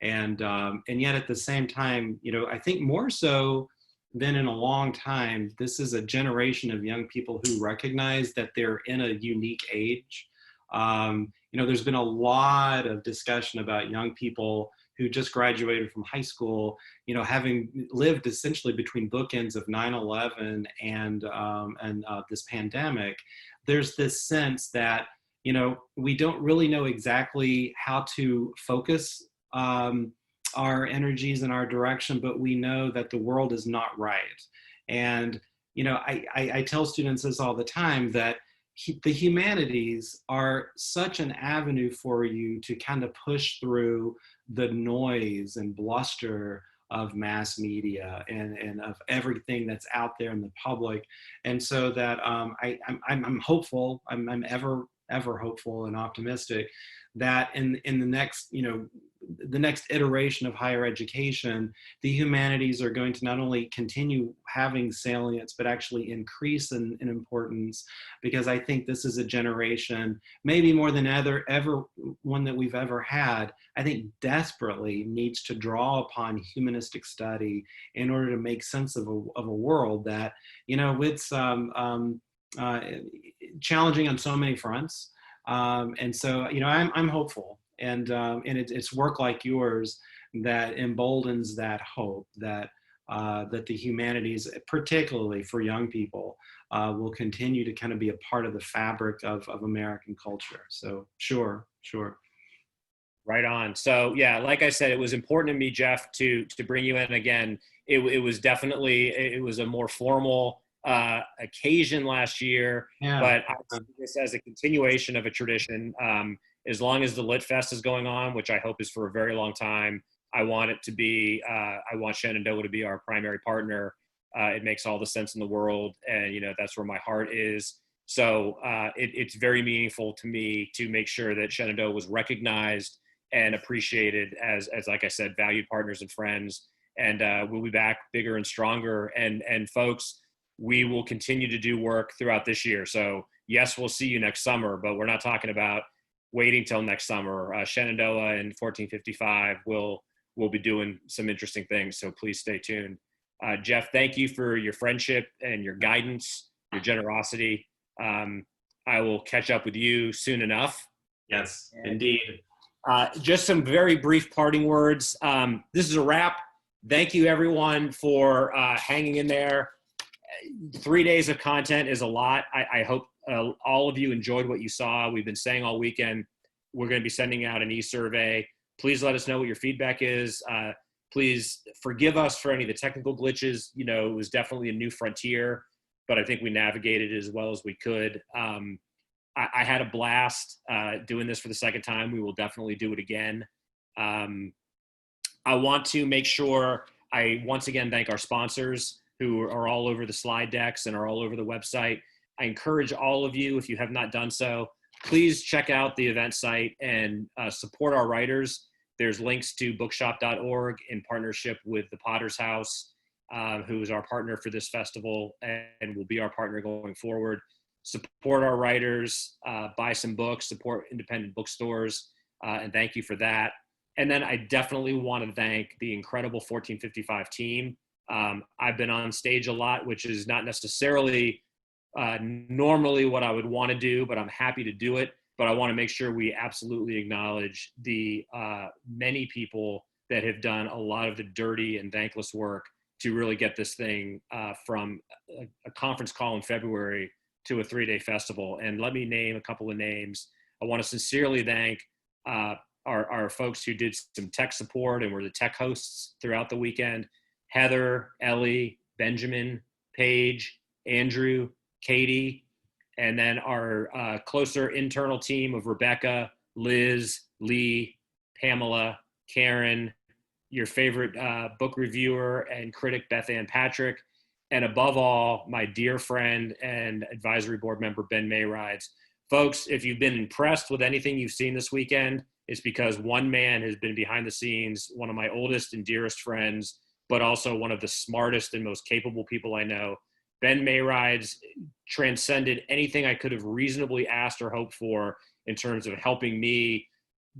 and yet at the same time, you know, I think more so than in a long time, this is a generation of young people who recognize that they're in a unique age. You know, there's been a lot of discussion about young people who just graduated from high school, you know, having lived essentially between bookends of 9/11 and this pandemic. There's this sense that, you know, we don't really know exactly how to focus our energies and our direction, but we know that the world is not right. And, you know, I tell students this all the time, that the humanities are such an avenue for you to kind of push through the noise and bluster of mass media and of everything that's out there in the public. And so that I'm hopeful, I'm ever hopeful and optimistic that in the next, you know, the next iteration of higher education, the humanities are going to not only continue having salience, but actually increase in importance, because I think this is a generation, maybe more than ever one that we've ever had, I think desperately needs to draw upon humanistic study in order to make sense of a world that, you know, it's challenging on so many fronts. And so, you know, I'm hopeful, and it's work like yours that emboldens that hope that the humanities, particularly for young people, will continue to kind of be a part of the fabric of American culture. So sure. Right on. So yeah, like I said, it was important to me, Jeff, to bring you in again. It was definitely, it was a more formal occasion last year, Yeah. But I see this as a continuation of a tradition. As long as the Lit Fest is going on, which I hope is for a very long time, I want it to be, I want Shenandoah to be our primary partner. It makes all the sense in the world, and, you know, that's where my heart is. So it's very meaningful to me to make sure that Shenandoah was recognized and appreciated as like I said, valued partners and friends. And we'll be back bigger and stronger. And folks, we will continue to do work throughout this year. So yes, we'll see you next summer, but we're not talking about waiting till next summer. Shenandoah and 1455 will be doing some interesting things. So please stay tuned. Jeff, thank you for your friendship and your guidance, your generosity. I will catch up with you soon enough. Yes, indeed. Just some very brief parting words. This is a wrap. Thank you everyone for hanging in there. 3 days of content is a lot. I hope all of you enjoyed what you saw. We've been saying all weekend, we're going to be sending out an e-survey. Please let us know what your feedback is. Please forgive us for any of the technical glitches. You know, it was definitely a new frontier, but I think we navigated it as well as we could. I had a blast doing this for the second time. We will definitely do it again. I want to make sure I once again thank our sponsors who are all over the slide decks and are all over the website. I encourage all of you, if you have not done so, please check out the event site and support our writers. There's links to bookshop.org in partnership with the Potter's House, who is our partner for this festival and will be our partner going forward. Support our writers, buy some books, support independent bookstores, and thank you for that. And then I definitely want to thank the incredible 1455 team. I've been on stage a lot, which is not necessarily normally what I would want to do, but I'm happy to do it. But I want to make sure we absolutely acknowledge the many people that have done a lot of the dirty and thankless work to really get this thing from a conference call in February to a 3-day festival. And let me name a couple of names. I want to sincerely thank our folks who did some tech support and were the tech hosts throughout the weekend. Heather, Ellie, Benjamin, Paige, Andrew, Katie, and then our closer internal team of Rebecca, Liz, Lee, Pamela, Karen, your favorite book reviewer and critic, Bethanne Patrick, and above all, my dear friend and advisory board member, Ben Mayrides. Folks, if you've been impressed with anything you've seen this weekend, it's because one man has been behind the scenes, one of my oldest and dearest friends, but also one of the smartest and most capable people I know. Ben Mayrides transcended anything I could have reasonably asked or hoped for in terms of helping me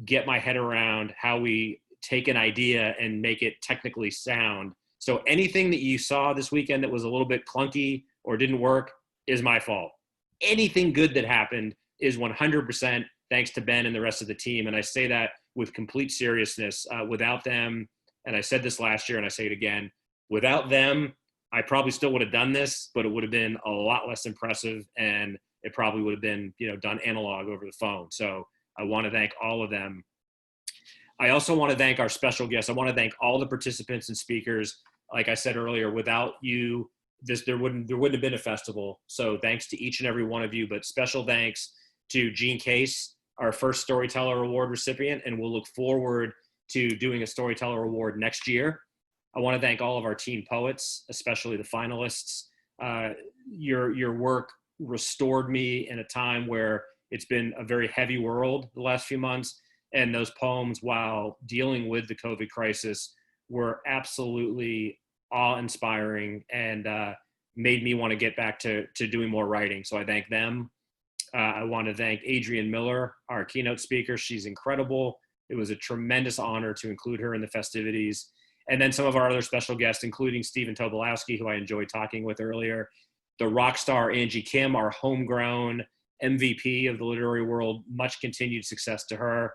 get my head around how we take an idea and make it technically sound. So anything that you saw this weekend that was a little bit clunky or didn't work is my fault. Anything good that happened is 100% thanks to Ben and the rest of the team. And I say that with complete seriousness. Without them, and I said this last year and I say it again, without them, I probably still would have done this, but it would have been a lot less impressive and it probably would have been, done analog over the phone. So I want to thank all of them. I also want to thank our special guests. I want to thank all the participants and speakers. Like I said earlier, without you, there wouldn't have been a festival. So thanks to each and every one of you, but special thanks to Gene Case, our first Storyteller Award recipient, and we'll look forward to doing a Storyteller Award next year. I want to thank all of our teen poets, especially the finalists. Your work restored me in a time where it's been a very heavy world the last few months, and those poems, while dealing with the COVID crisis, were absolutely awe-inspiring and made me want to get back to doing more writing. So I thank them. I want to thank Adrienne Miller, our keynote speaker. She's incredible. It was a tremendous honor to include her in the festivities. And then some of our other special guests, including Stephen Tobolowsky, who I enjoyed talking with earlier, the rock star Angie Kim, our homegrown MVP of the literary world. Much continued success to her.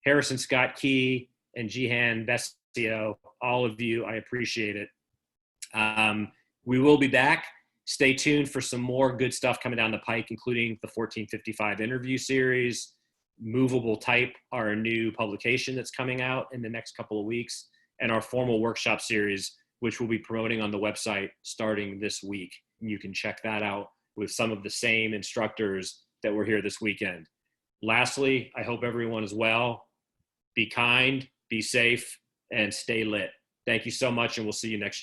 Harrison Scott Key and Jihan Vesio, all of you, I appreciate it. We will be back. Stay tuned for some more good stuff coming down the pike, including the 1455 interview series, Movable Type, our new publication that's coming out in the next couple of weeks, and our formal workshop series, which we'll be promoting on the website starting this week. And you can check that out with some of the same instructors that were here this weekend. Lastly, I hope everyone is well. Be kind, be safe, and stay lit. Thank you so much, and we'll see you next year.